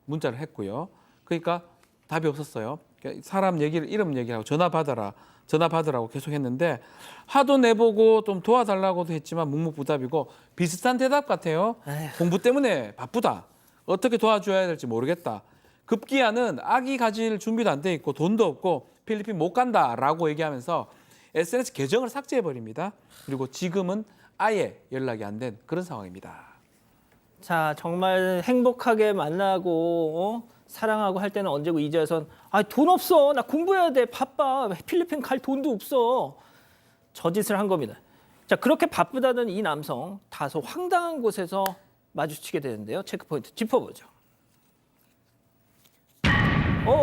문자를 했고요. 그러니까 답이 없었어요. 사람 얘기를 이름 얘기하고 전화 받으라고 계속 했는데 하도 내보고 좀 도와달라고도 했지만 묵묵부답이고 비슷한 대답 같아요. 공부 때문에 바쁘다. 어떻게 도와줘야 될지 모르겠다. 급기야는 아기 가질 준비도 안 돼 있고 돈도 없고 필리핀 못 간다라고 얘기하면서 SNS 계정을 삭제해버립니다. 그리고 지금은 아예 연락이 안 된 그런 상황입니다. 자, 정말 행복하게 만나고 사랑하고 할 때는 언제고 이제선 돈 없어. 나 공부해야 돼. 바빠. 필리핀 갈 돈도 없어. 저 짓을 한 겁니다. 자, 그렇게 바쁘다던 이 남성 다소 황당한 곳에서 마주치게 되는데요. 체크포인트 짚어보죠.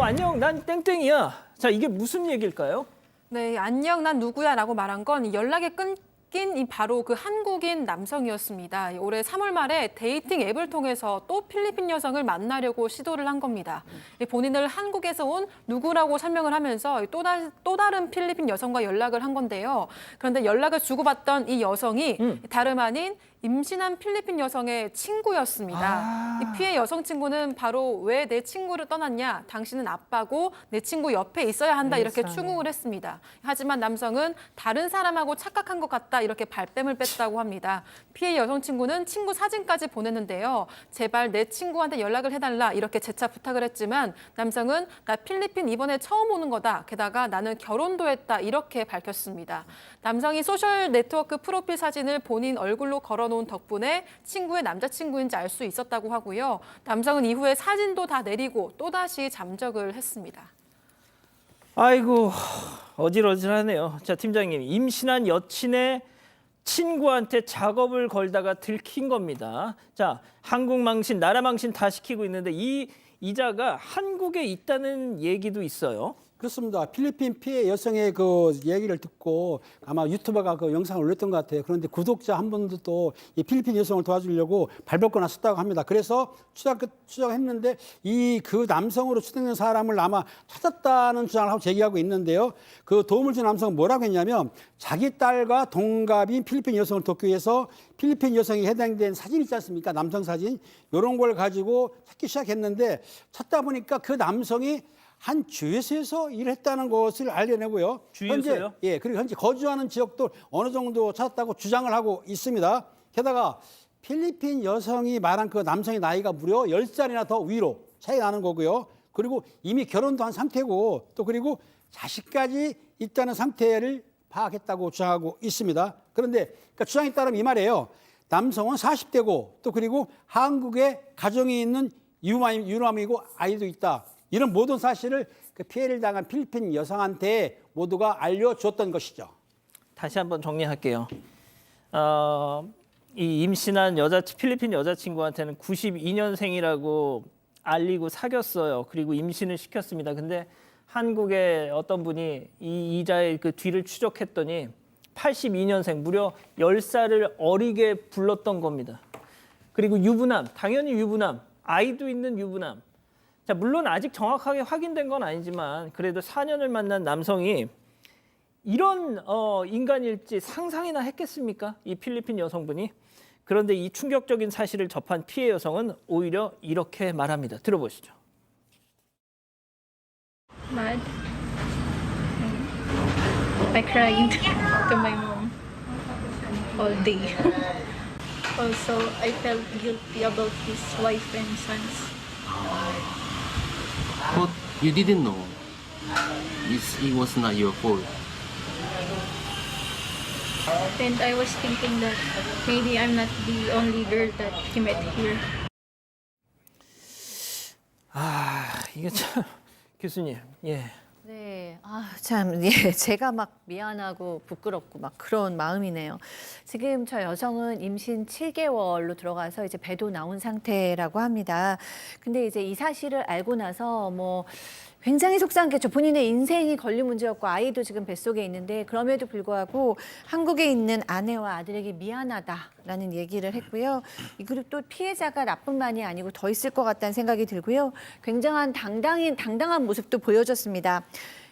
안녕. 난 땡땡이야. 자, 이게 무슨 얘기일까요? 네, 안녕, 난 누구야라고 말한 건 연락이 끊긴 바로 그 한국인 남성이었습니다. 올해 3월 말에 데이팅 앱을 통해서 또 필리핀 여성을 만나려고 시도를 한 겁니다. 본인을 한국에서 온 누구라고 설명을 하면서 또 다른 필리핀 여성과 연락을 한 건데요. 그런데 연락을 주고받던 이 여성이 다름 아닌 임신한 필리핀 여성의 친구였습니다. 이 피해 여성 친구는 바로 왜 내 친구를 떠났냐? 당신은 아빠고 내 친구 옆에 있어야 한다 이렇게 충고를 했습니다. 하지만 남성은 다른 사람하고 착각한 것 같다 이렇게 발뺌을 뺐다고 합니다. 피해 여성 친구는 친구 사진까지 보냈는데요. 제발 내 친구한테 연락을 해달라 이렇게 재차 부탁을 했지만 남성은 나 필리핀 이번에 처음 오는 거다. 게다가 나는 결혼도 했다 이렇게 밝혔습니다. 남성이 소셜 네트워크 프로필 사진을 본인 얼굴로 걸어놓은 덕분에 친구의 남자친구인지 알 수 있었다고 하고요. 남성은 이후에 사진도 다 내리고 또다시 잠적을 했습니다. 아이고, 어질어질하네요. 자, 팀장님, 임신한 여친의 친구한테 작업을 걸다가 들킨 겁니다. 자, 한국 망신, 나라 망신 다 시키고 있는데 이 이자가 한국에 있다는 얘기도 있어요. 그렇습니다. 필리핀 피해 여성의 그 얘기를 듣고 아마 유튜버가 그 영상을 올렸던 것 같아요. 그런데 구독자 한 분도 또 이 필리핀 여성을 도와주려고 발벗고 나섰다고 합니다. 그래서 추적했는데 이 그 남성으로 추정된 사람을 아마 찾았다는 주장을 하고 제기하고 있는데요. 그 도움을 준 남성은 뭐라고 했냐면 자기 딸과 동갑인 필리핀 여성을 돕기 위해서 필리핀 여성이 해당된 사진 있지 않습니까? 남성 사진. 이런 걸 가지고 찾기 시작했는데 찾다 보니까 그 남성이 한 주유소에서 일했다는 것을 알려내고요. 주유소요? 현재, 그리고 현재 거주하는 지역도 어느 정도 찾았다고 주장을 하고 있습니다. 게다가 필리핀 여성이 말한 그 남성의 나이가 무려 10살이나 더 위로 차이 나는 거고요. 그리고 이미 결혼도 한 상태고 또 그리고 자식까지 있다는 상태를 파악했다고 주장하고 있습니다. 그런데 그러니까 주장에 따르면 이 말이에요. 남성은 40대고 또 그리고 한국에 가정이 있는 유남이고 아이도 있다. 이런 모든 사실을 그 피해를 당한 필리핀 여성한테 모두가 알려줬던 것이죠. 다시 한번 정리할게요. 이 임신한 필리핀 여자친구한테는 92년생이라고 알리고 사귀었어요. 그리고 임신을 시켰습니다. 근데 한국의 어떤 분이 이 이자의 그 뒤를 추적했더니 82년생, 무려 10살을 어리게 불렀던 겁니다. 그리고 유부남, 당연히 유부남, 아이도 있는 유부남. 자, 물론 아직 정확하게 확인된 건 아니지만 그래도 4년을 만난 남성이 이런 인간일지 상상이나 했겠습니까? 이 필리핀 여성분이. 그런데 이 충격적인 사실을 접한 피해 여성은 오히려 이렇게 말합니다. 들어보시죠. Mad. I cried to my mom all day. Also, I felt guilty about his wife and sons. But you didn't know. It was not your fault. And I was thinking that maybe I'm not the only girl that he met here. 이게 참 교수님, 네, 참, 제가 막 미안하고 부끄럽고 막 그런 마음이네요. 지금 저 여성은 임신 7개월로 들어가서 이제 배도 나온 상태라고 합니다. 근데 이제 이 사실을 알고 나서 뭐 굉장히 속상했겠죠. 본인의 인생이 걸린 문제였고 아이도 지금 뱃속에 있는데 그럼에도 불구하고 한국에 있는 아내와 아들에게 미안하다라는 얘기를 했고요. 그리고 또 피해자가 나뿐만이 아니고 더 있을 것 같다는 생각이 들고요. 굉장한 당당한 모습도 보여줬습니다.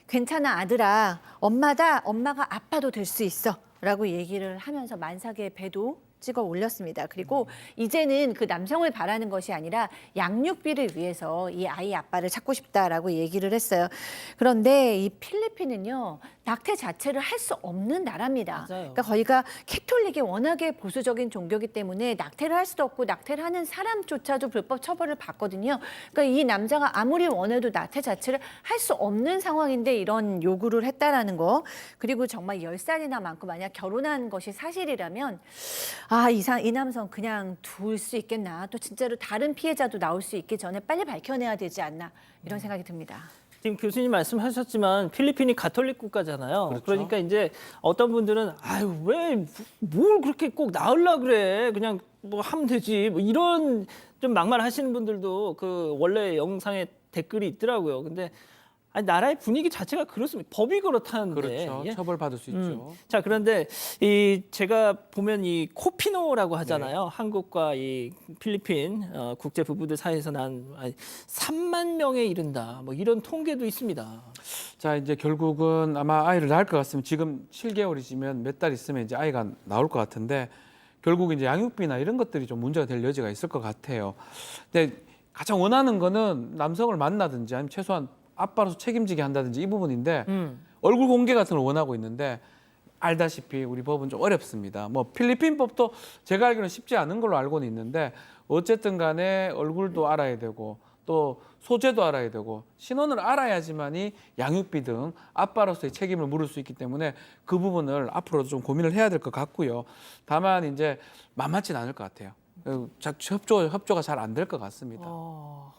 괜찮아 아들아, 엄마가 아빠도 될 수 있어 라고 얘기를 하면서 만삭의 배도 찍어 올렸습니다. 그리고 이제는 그 남성을 바라는 것이 아니라 양육비를 위해서 이 아이 아빠를 찾고 싶다라고 얘기를 했어요. 그런데 이 필리핀은요, 낙태 자체를 할 수 없는 나라입니다. 맞아요. 그러니까 거기가 캐톨릭이 워낙에 보수적인 종교이기 때문에 낙태를 할 수도 없고 낙태를 하는 사람조차도 불법 처벌을 받거든요. 그러니까 이 남자가 아무리 원해도 낙태 자체를 할 수 없는 상황인데 이런 요구를 했다라는 거. 그리고 정말 10살이나 많고 만약 결혼한 것이 사실이라면 이 남성 그냥 둘 수 있겠나. 또 진짜로 다른 피해자도 나올 수 있기 전에 빨리 밝혀내야 되지 않나. 이런 생각이 듭니다. 지금 교수님 말씀하셨지만 필리핀이 가톨릭 국가잖아요. 그렇죠. 그러니까 이제 어떤 분들은 왜 뭘 그렇게 꼭 낳으려 그래? 그냥 뭐 하면 되지. 뭐 이런 좀 막말하시는 분들도 그 원래 영상에 댓글이 있더라고요. 근데 나라의 분위기 자체가 그렇습니다. 법이 그렇다는데. 그렇죠. 예? 처벌받을 수 있죠. 자, 그런데 제가 보면 이 코피노라고 하잖아요. 한국과 이 필리핀 국제 부부들 사이에서 난 3만 명에 이른다. 뭐 이런 통계도 있습니다. 자, 이제 결국은 아마 아이를 낳을 것 같으면 지금 7개월이지만 몇 달 있으면 이제 아이가 나올 것 같은데 결국 이제 양육비나 이런 것들이 좀 문제가 될 여지가 있을 것 같아요. 근데 가장 원하는 거는 남성을 만나든지 아니면 최소한 아빠로서 책임지게 한다든지 이 부분인데 얼굴 공개 같은 걸 원하고 있는데 알다시피 우리 법은 좀 어렵습니다. 뭐 필리핀 법도 제가 알기로는 쉽지 않은 걸로 알고는 있는데 어쨌든 간에 얼굴도 알아야 되고 또 소재도 알아야 되고 신원을 알아야지만이 양육비 등 아빠로서의 책임을 물을 수 있기 때문에 그 부분을 앞으로도 좀 고민을 해야 될 것 같고요. 다만 이제 만만치는 않을 것 같아요. 협조가 잘 안 될 것 같습니다.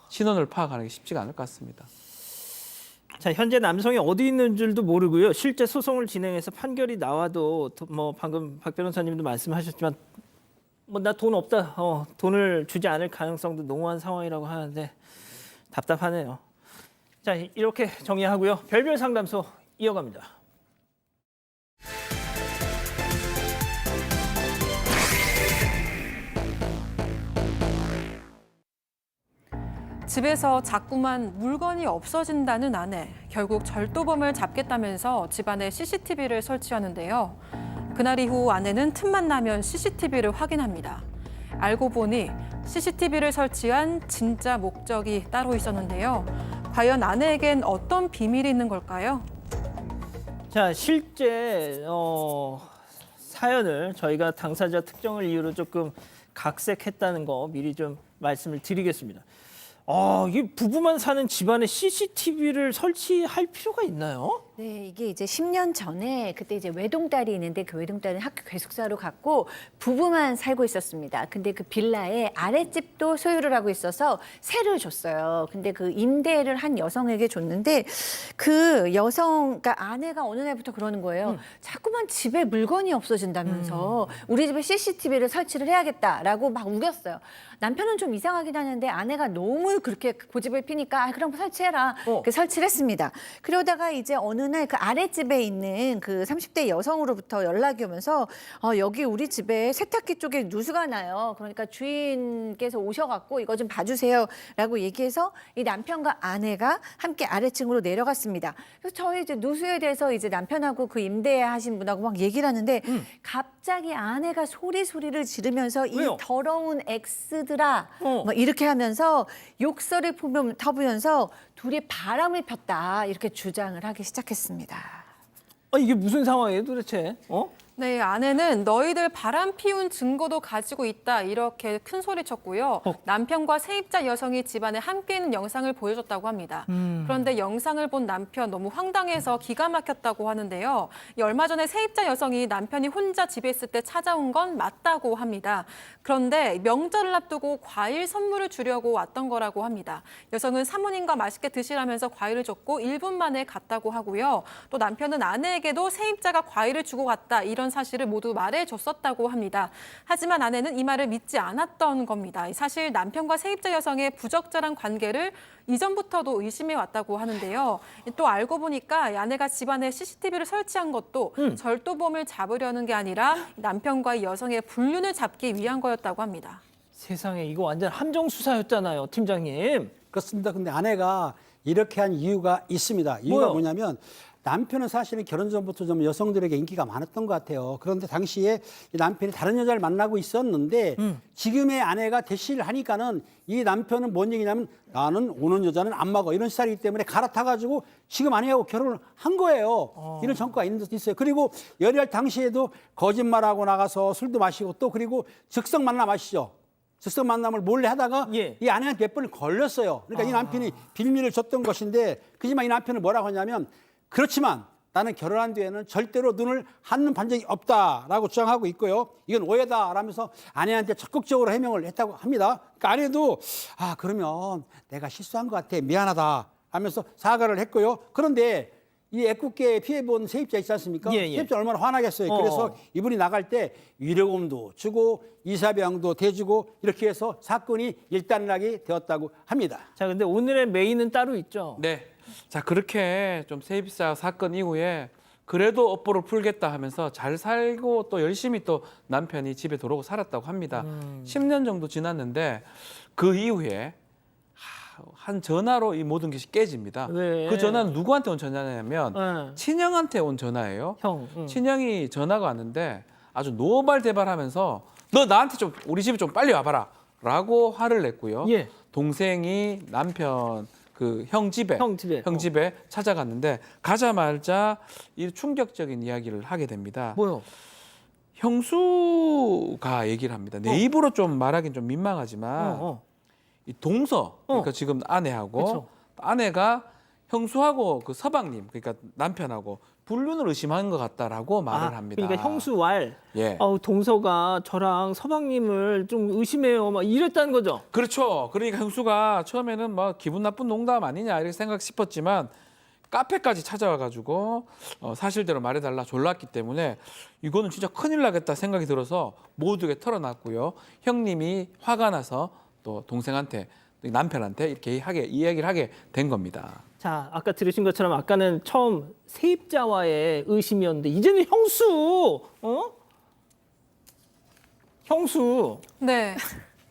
신원을 파악하는 게 쉽지가 않을 것 같습니다. 자, 현재 남성이 어디 있는 줄도 모르고요. 실제 소송을 진행해서 판결이 나와도 뭐 방금 박 변호사님도 말씀하셨지만 뭐 나 돈 없다. 돈을 주지 않을 가능성도 농후한 상황이라고 하는데 답답하네요. 자, 이렇게 정리하고요. 별별 상담소 이어갑니다. 집에서 자꾸만 물건이 없어진다는 아내. 결국 절도범을 잡겠다면서 집안에 CCTV를 설치하는데요. 그날 이후 아내는 틈만 나면 CCTV를 확인합니다. 알고 보니 CCTV를 설치한 진짜 목적이 따로 있었는데요. 과연 아내에겐 어떤 비밀이 있는 걸까요? 자, 실제 사연을 저희가 당사자 특정을 이유로 조금 각색했다는 거 미리 좀 말씀을 드리겠습니다. 이 부부만 사는 집안에 CCTV를 설치할 필요가 있나요? 네, 이게 이제 10년 전에 그때 이제 외동딸이 있는데 그 외동딸은 학교 괴숙사로 갔고 부부만 살고 있었습니다. 근데 그 빌라에 아랫집도 소유를 하고 있어서 세를 줬어요. 근데 그 임대를 한 여성에게 줬는데 그 여성, 그러니까 아내가 어느 날부터 그러는 거예요. 자꾸만 집에 물건이 없어진다면서 우리 집에 CCTV를 설치를 해야겠다라고 막 우겼어요. 남편은 좀 이상하긴 하는데 아내가 너무 그렇게 고집을 피니까 그럼 설치해라. 그 설치를 했습니다. 그러다가 이제 어느 날 그 아랫집에 있는 그 30대 여성으로부터 연락이 오면서 여기 우리 집에 세탁기 쪽에 누수가 나요. 그러니까 주인께서 오셔갖고 이거 좀 봐주세요라고 얘기해서 이 남편과 아내가 함께 아래층으로 내려갔습니다. 그래서 저희 이제 누수에 대해서 이제 남편하고 그 임대하신 분하고 막 얘기를 하는데 갑자기 아내가 소리를 지르면서 왜요? 이 더러운 엑스들아 막 이렇게 하면서 욕설을 터부면서 둘이 바람을 폈다 이렇게 주장을 하기 시작했습니다. 이게 무슨 상황이에요 도대체? 네, 아내는 너희들 바람 피운 증거도 가지고 있다 이렇게 큰 소리 쳤고요. 남편과 세입자 여성이 집안에 함께 있는 영상을 보여줬다고 합니다. 그런데 영상을 본 남편 너무 황당해서 기가 막혔다고 하는데요. 얼마 전에 세입자 여성이 남편이 혼자 집에 있을 때 찾아온 건 맞다고 합니다. 그런데 명절을 앞두고 과일 선물을 주려고 왔던 거라고 합니다. 여성은 사모님과 맛있게 드시라면서 과일을 줬고 1분 만에 갔다고 하고요. 또 남편은 아내에게도 세입자가 과일을 주고 갔다 이런 사실을 모두 말해줬었다고 합니다. 하지만 아내는 이 말을 믿지 않았던 겁니다. 사실 남편과 세입자 여성의 부적절한 관계를 이전부터도 의심해 왔다고 하는데요. 또 알고 보니까 아내가 집안에 CCTV를 설치한 것도 절도범을 잡으려는 게 아니라 남편과 이 여성의 불륜을 잡기 위한 거였다고 합니다. 세상에 이거 완전 함정 수사였잖아요, 팀장님. 그렇습니다. 근데 아내가 이렇게 한 이유가 있습니다. 이유가 뭐요? 뭐냐면 남편은 사실은 결혼 전부터 좀 여성들에게 인기가 많았던 것 같아요. 그런데 당시에 이 남편이 다른 여자를 만나고 있었는데 지금의 아내가 대시를 하니까는 이 남편은 뭔 얘기냐면 나는 오는 여자는 안 먹어 이런 스타일이기 때문에 갈아타가지고 지금 아내하고 결혼을 한 거예요. 이런 전과가 있어요. 그리고 열애할 당시에도 거짓말하고 나가서 술도 마시고 또 그리고 즉석 만나 마시죠. 즉석 만남을 몰래 하다가 예. 이 아내한테 몇 번을 걸렸어요. 그러니까 이 남편이 빌미를 줬던 것인데 그지만 이 남편은 뭐라고 하냐면 그렇지만 나는 결혼한 뒤에는 절대로 눈을 한눈 반 적이 없다라고 주장하고 있고요. 이건 오해다라면서 아내한테 적극적으로 해명을 했다고 합니다. 그러니까 아내도 그러면 내가 실수한 것 같아 미안하다 하면서 사과를 했고요. 그런데 이 애꿎게 피해본 세입자 있지 않습니까? 예. 세입자 얼마나 화나겠어요. 그래서 이분이 나갈 때 위로금도 주고 이사비용도 대주고 이렇게 해서 사건이 일단락이 되었다고 합니다. 자, 근데 오늘의 메인은 따로 있죠. 네. 자, 그렇게 좀 세입자 사건 이후에 그래도 업보를 풀겠다 하면서 잘 살고 또 열심히 또 남편이 집에 들어오고 살았다고 합니다. 10년 정도 지났는데 그 이후에 한 전화로 이 모든 것이 깨집니다. 왜? 그 전화는 누구한테 온 전화냐면 네. 친형한테 온 전화예요. 형. 친형이 전화가 왔는데 아주 노발대발하면서 너 나한테 좀 우리 집에 좀 빨리 와봐라 라고 화를 냈고요. 예. 동생이 남편 그 형 집에 형 집에. 찾아갔는데 가자마자 이 충격적인 이야기를 하게 됩니다. 뭐요? 형수가 얘기를 합니다. 내 입으로 좀 말하긴 좀 민망하지만 이 동서 그러니까 지금 아내하고 그쵸. 아내가 형수하고 그 서방님 그러니까 남편하고 불륜을 의심한 것 같다라고 말을 합니다. 그러니까 형수왈. 예. 동서가 저랑 서방님을 좀 의심해요. 막 이랬다는 거죠. 그렇죠. 그러니까 형수가 처음에는 뭐 기분 나쁜 농담 아니냐 이렇게 생각 싶었지만 카페까지 찾아와가지고 사실대로 말해달라 졸랐기 때문에 이거는 진짜 큰일 나겠다 생각이 들어서 모두에게 털어놨고요. 형님이 화가 나서 또 동생한테 남편한테 이렇게 이야기를 하게 된 겁니다. 자, 아까 들으신 것처럼 아까는 처음 세입자와의 의심이었는데 이제는 형수. 형수. 네,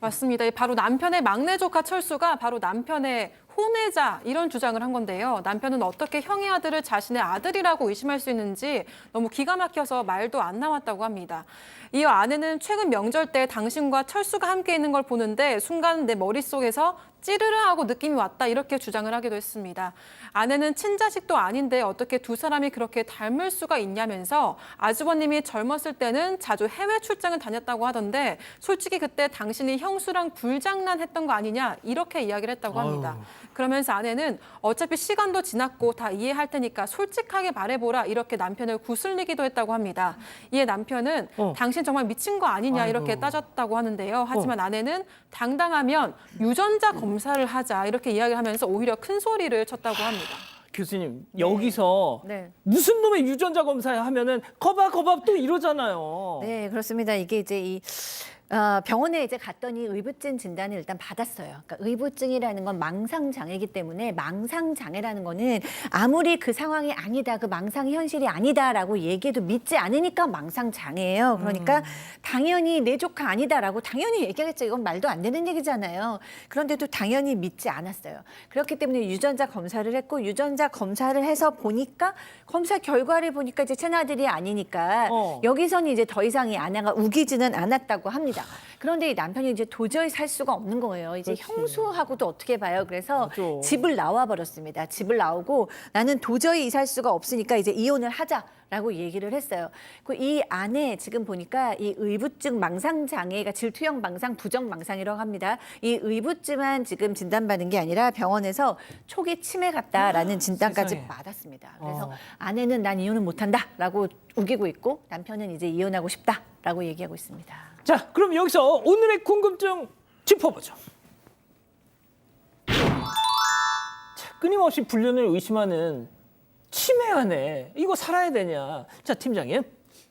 맞습니다. 바로 남편의 막내 조카 철수가 바로 남편의 혼외자 이런 주장을 한 건데요. 남편은 어떻게 형의 아들을 자신의 아들이라고 의심할 수 있는지 너무 기가 막혀서 말도 안 나왔다고 합니다. 이어 아내는 최근 명절 때 당신과 철수가 함께 있는 걸 보는데 순간 내 머릿속에서 찌르르하고 느낌이 왔다 이렇게 주장을 하기도 했습니다. 아내는 친자식도 아닌데 어떻게 두 사람이 그렇게 닮을 수가 있냐면서 아주버님이 젊었을 때는 자주 해외 출장을 다녔다고 하던데 솔직히 그때 당신이 형수랑 불장난했던 거 아니냐 이렇게 이야기를 했다고 합니다. 그러면서 아내는 어차피 시간도 지났고 다 이해할 테니까 솔직하게 말해보라 이렇게 남편을 구슬리기도 했다고 합니다. 이에 남편은 당신 정말 미친 거 아니냐 이렇게 따졌다고 하는데요. 하지만 아내는 당당하면 유전자 검사를 하자 이렇게 이야기를 하면서 오히려 큰 소리를 쳤다고 합니다. 교수님 여기서 네. 무슨 놈의 유전자 검사하면은 거봐 또 이러잖아요. 네, 그렇습니다. 이게 이제 병원에 이제 갔더니 의부증 진단을 일단 받았어요. 그러니까 의부증이라는 건 망상 장애이기 때문에 망상 장애라는 거는 아무리 그 상황이 아니다, 그 망상이 현실이 아니다라고 얘기해도 믿지 않으니까 망상 장애예요. 그러니까 당연히 내 조카 아니다라고 당연히 얘기하겠죠. 이건 말도 안 되는 얘기잖아요. 그런데도 당연히 믿지 않았어요. 그렇기 때문에 유전자 검사를 했고 유전자 검사를 해서 보니까 검사 결과를 보니까 이제 친아들이 아니니까 여기서는 이제 더 이상 이 아내가 우기지는 않았다고 합니다. 그런데 이 남편이 이제 도저히 살 수가 없는 거예요. 이제 그렇지. 형수하고도 어떻게 봐요. 그래서 맞아. 집을 나와 버렸습니다. 집을 나오고 나는 도저히 살 수가 없으니까 이제 이혼을 하자라고 얘기를 했어요. 이 안에 지금 보니까 이 의부증 망상 장애가 질투형 망상, 부정 망상이라고 합니다. 이 의부증만 지금 진단받은 게 아니라 병원에서 초기 치매 같다라는 진단까지 세상에. 받았습니다. 그래서 아내는 난 이혼을 못한다라고 우기고 있고 남편은 이제 이혼하고 싶다라고 얘기하고 있습니다. 자, 그럼 여기서 오늘의 궁금증 짚어보죠. 자, 끊임없이 불륜을 의심하는 치매 아내, 이거 살아야 되냐? 자, 팀장님.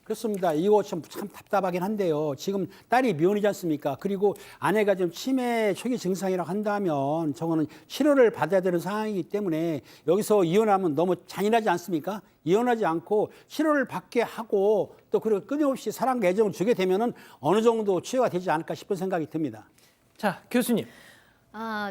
그렇습니다. 이거 참 답답하긴 한데요. 지금 딸이 미혼이지 않습니까? 그리고 아내가 좀 치매 초기 증상이라고 한다면 저거는 치료를 받아야 되는 상황이기 때문에 여기서 이혼하면 너무 잔인하지 않습니까? 이혼하지 않고 치료를 받게 하고 또 그리고 끊임없이 사랑과 애정을 주게 되면은 어느 정도 치유가 되지 않을까 싶은 생각이 듭니다. 자, 교수님.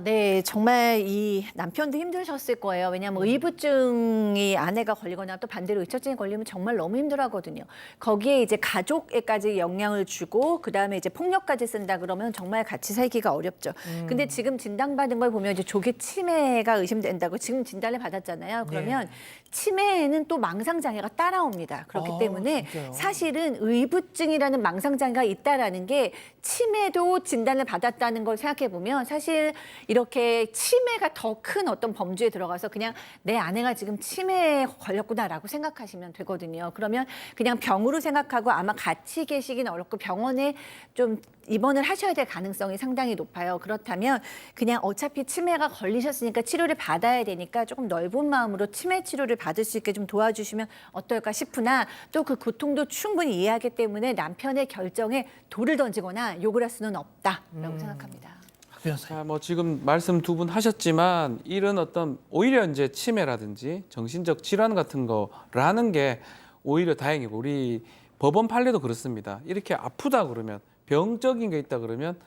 네. 정말 이 남편도 힘드셨을 거예요. 왜냐하면 의부증이 아내가 걸리거나 또 반대로 의처증이 걸리면 정말 너무 힘들어하거든요. 거기에 이제 가족에까지 영향을 주고 그다음에 이제 폭력까지 쓴다 그러면 정말 같이 살기가 어렵죠. 근데 지금 진단받은 걸 보면 이제 조기 치매가 의심된다고 지금 진단을 받았잖아요. 그러면 치매에는 또 망상장애가 따라옵니다. 그렇기 때문에 진짜요? 사실은 의부증이라는 망상장애가 있다라는 게 치매도 진단을 받았다는 걸 생각해 보면 사실 이렇게 치매가 더 큰 어떤 범주에 들어가서 그냥 내 아내가 지금 치매에 걸렸구나라고 생각하시면 되거든요. 그러면 그냥 병으로 생각하고 아마 같이 계시긴 어렵고 병원에 좀 입원을 하셔야 될 가능성이 상당히 높아요. 그렇다면 그냥 어차피 치매가 걸리셨으니까 치료를 받아야 되니까 조금 넓은 마음으로 치매 치료를 받을 수 있게 좀 도와주시면 어떨까 싶으나 또 그 고통도 충분히 이해하기 때문에 남편의 결정에 돌을 던지거나 욕을 할 수는 없다라고 생각합니다. 자, 뭐 지금 말씀 두 분 하셨지만 이런 어떤 오히려 이제 치매라든지 정신적 질환 같은 거라는 게 오히려 다행이고 우리 법원 판례도 그렇습니다. 이렇게 아프다 그러면 병적인 게 있다 그러면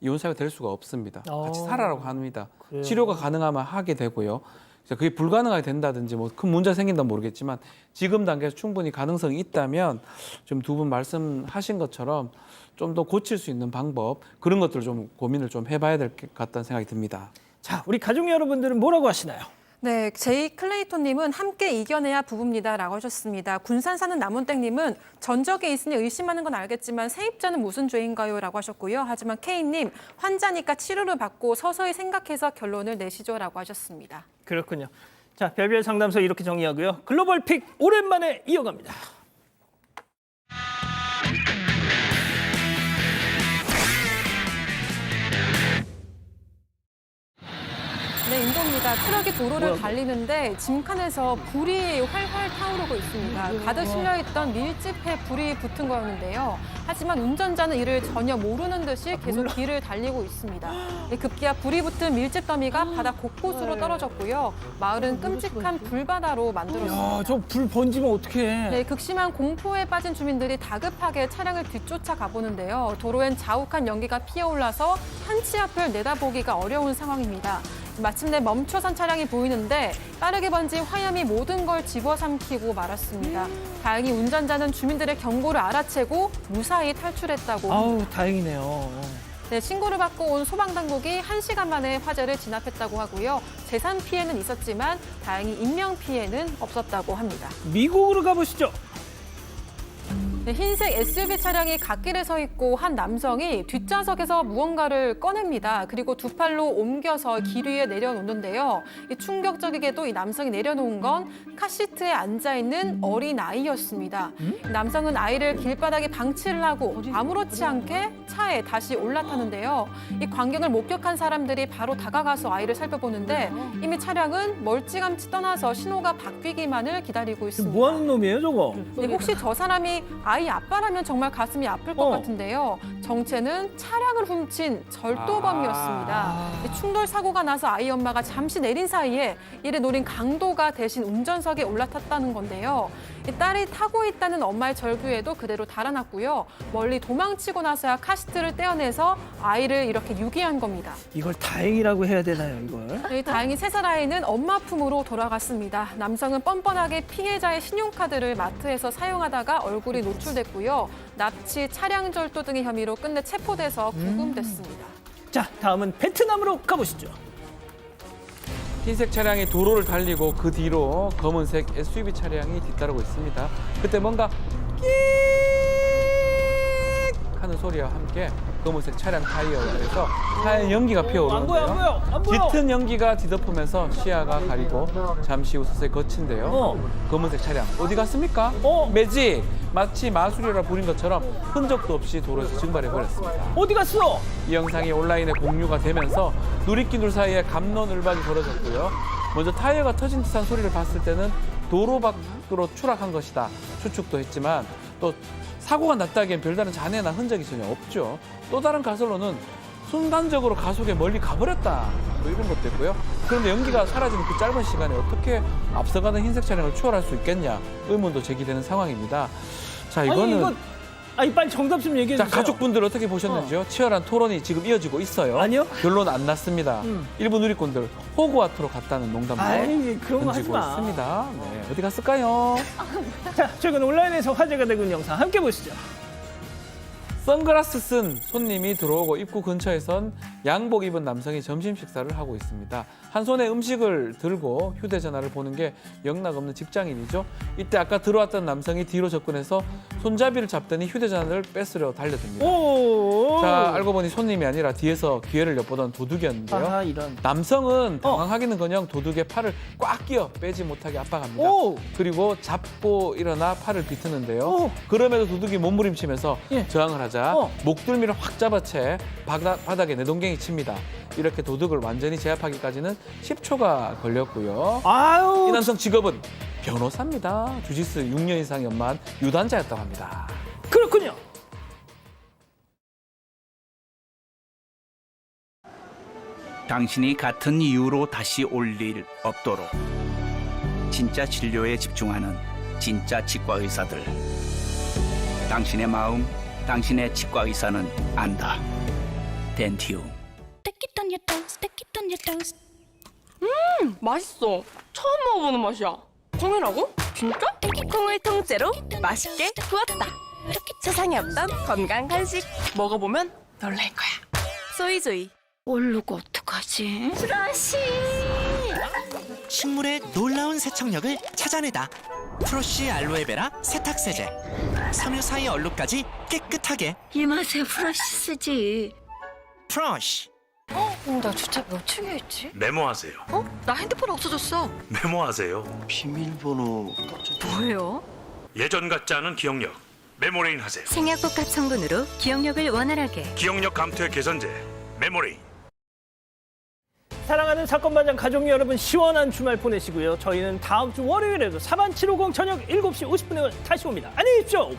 이혼 사유가 될 수가 없습니다. 같이 살아라고 합니다. 그래요? 치료가 가능하면 하게 되고요. 그게 불가능하게 된다든지 뭐 큰 문제가 생긴다면 모르겠지만 지금 단계에서 충분히 가능성이 있다면 좀 두 분 말씀하신 것처럼 좀 더 고칠 수 있는 방법 그런 것들을 좀 고민을 좀 해봐야 될 것 같다는 생각이 듭니다. 자, 우리 가족 여러분들은 뭐라고 하시나요? 네, 제이 클레이톤님은 함께 이겨내야 부부입니다라고 하셨습니다. 군산 사는 남원땡님은 전적에 있으니 의심하는 건 알겠지만 세입자는 무슨 죄인가요?라고 하셨고요. 하지만 K님 환자니까 치료를 받고 서서히 생각해서 결론을 내시죠라고 하셨습니다. 그렇군요. 자, 별별 상담소 이렇게 정리하고요. 글로벌 픽 오랜만에 이어갑니다. 네, 인도입니다. 트럭이 도로를 뭐야, 달리는데 짐칸에서 불이 활활 타오르고 있습니다. 가득 실려있던 밀집에 불이 붙은 거였는데요. 하지만 운전자는 이를 전혀 모르는 듯이 계속 길을 달리고 있습니다. 급기야 불이 붙은 밀집 더미가 바닥 곳곳으로 떨어졌고요. 마을은 끔찍한 불바다로 만들었습니다. 야, 저 불 번지면 어떡해. 네, 극심한 공포에 빠진 주민들이 다급하게 차량을 뒤쫓아 가보는데요. 도로엔 자욱한 연기가 피어올라서 한 치 앞을 내다보기가 어려운 상황입니다. 마침내 멈춰선 차량이 보이는데 빠르게 번진 화염이 모든 걸 집어삼키고 말았습니다. 다행히 운전자는 주민들의 경고를 알아채고 무사히 탈출했다고 합니다. 아우, 다행이네요. 네, 신고를 받고 온 소방당국이 1시간 만에 화재를 진압했다고 하고요. 재산 피해는 있었지만 다행히 인명 피해는 없었다고 합니다. 미국으로 가보시죠. 네, 흰색 SUV 차량이 갓길에 서 있고 한 남성이 뒷좌석에서 무언가를 꺼냅니다. 그리고 두 팔로 옮겨서 길 위에 내려놓는데요. 이 충격적이게도 이 남성이 내려놓은 건 카시트에 앉아있는 어린아이였습니다. 남성은 아이를 길바닥에 방치를 하고 아무렇지 않게 차에 다시 올라타는데요. 이 광경을 목격한 사람들이 바로 다가가서 아이를 살펴보는데 이미 차량은 멀찌감치 떠나서 신호가 바뀌기만을 기다리고 있습니다. 뭐 하는 놈이에요, 저거? 네, 혹시 저 사람이 아이 아빠라면 정말 가슴이 아플 것 같은데요. 정체는 차량을 훔친 절도범이었습니다. 충돌 사고가 나서 아이 엄마가 잠시 내린 사이에 이를 노린 강도가 대신 운전석에 올라탔다는 건데요. 이 딸이 타고 있다는 엄마의 절규에도 그대로 달아났고요. 멀리 도망치고 나서야 카시트를 떼어내서 아이를 이렇게 유기한 겁니다. 이걸 다행이라고 해야 되나요, 이걸? 네, 다행히 3살 아이는 엄마 품으로 돌아갔습니다. 남성은 뻔뻔하게 피해자의 신용카드를 마트에서 사용하다가 얼굴이 노출됐고요. 납치, 차량 절도 등의 혐의로 끝내 체포돼서 구금됐습니다. 자, 다음은 베트남으로 가보시죠. 흰색 차량이 도로를 달리고 그 뒤로 검은색 SUV 차량이 뒤따르고 있습니다. 그때 뭔가 끼익 하는 소리와 함께 검은색 차량 타이어에서 하얀 연기가 안 보여, 피어오르는데요. 안 보여, 안 보여. 짙은 연기가 뒤덮으면서 시야가 가리고 잠시 후 서서히 거친데요. 검은색 차량 어디 갔습니까? 매직! 마치 마술이라 부린 것처럼 흔적도 없이 도로에서 증발해버렸습니다. 어디 갔어? 이 영상이 온라인에 공유가 되면서 누리끼들 사이에 갑론을박이 벌어졌고요. 먼저 타이어가 터진 듯한 소리를 봤을 때는 도로 밖으로 추락한 것이다 추측도 했지만 또 사고가 났다기엔 별다른 잔해나 흔적이 전혀 없죠. 또 다른 가설로는 순간적으로 가속에 멀리 가버렸다 뭐 이런 것도 있고요. 그런데 연기가 사라지는 그 짧은 시간에 어떻게 앞서가는 흰색 차량을 추월할 수 있겠냐 의문도 제기되는 상황입니다. 자, 이거는 아니 빨리 정답 좀 얘기해 자, 주세요. 가족분들 어떻게 보셨는지요? 치열한 토론이 지금 이어지고 있어요. 아니요. 결론 안 났습니다. 일부 누리꾼들 호그와트로 갔다는 농담도 아이, 그런 거 하지 던지고 마. 있습니다. 네, 어디 갔을까요? 자, 최근 온라인에서 화제가 되고 있는 영상 함께 보시죠. 선글라스 쓴 손님이 들어오고 입구 근처에선 양복 입은 남성이 점심 식사를 하고 있습니다. 한 손에 음식을 들고 휴대전화를 보는 게 영락없는 직장인이죠. 이때 아까 들어왔던 남성이 뒤로 접근해서 손잡이를 잡더니 휴대전화를 뺏으려 달려듭니다. 오. 자, 알고 보니 손님이 아니라 뒤에서 기회를 엿보던 도둑이었는데요. 아, 이런. 남성은 당황하기는커녕 도둑의 팔을 꽉 끼어 빼지 못하게 압박합니다. 오. 그리고 잡고 일어나 팔을 비트는데요. 오. 그럼에도 도둑이 몸부림치면서 예. 저항을 하자 목둘미를 확 잡아 채 바닥에 내동댕이 칩니다. 이렇게 도둑을 완전히 제압하기까지는 10초가 걸렸고요. 아유. 이 남성 직업은 변호사입니다. 주짓수 6년 이상 연마한 유단자였다고 합니다. 그렇군요. 당신이 같은 이유로 다시 올 일 없도록 진짜 진료에 집중하는 진짜 치과 의사들. 당신의 마음, 당신의 치과 의사는 안다. 덴티움. 맛있어. 처음 먹어보는 맛이야. 콩이라고? 진짜? 콩을 통째로 맛있게 구웠다. 세상에 없던 건강 간식. 먹어보면 놀랄 거야. 소이조이. 모르고 어떡하지? 식물의 놀라운 세척력을 찾아내다. 프로쉬 알로에베라 세탁세제. 섬유 사이 얼룩까지 깨끗하게. 이 맛에 프러쉬 쓰지. 프로쉬. 나 주차 며칠에 했지? 메모하세요. 나 핸드폰 없어졌어. 메모하세요. 비밀번호. 뭐예요? 예전 같지 않은 기억력. 메모레인 하세요. 생약복합 성분으로 기억력을 원활하게. 기억력 감퇴 개선제. 메모레인. 사랑하는 사건반장 가족 여러분, 시원한 주말 보내시고요. 저희는 다음 주 월요일에도 4만 750 저녁 7시 50분에 다시 옵니다. 안녕히 계십시오.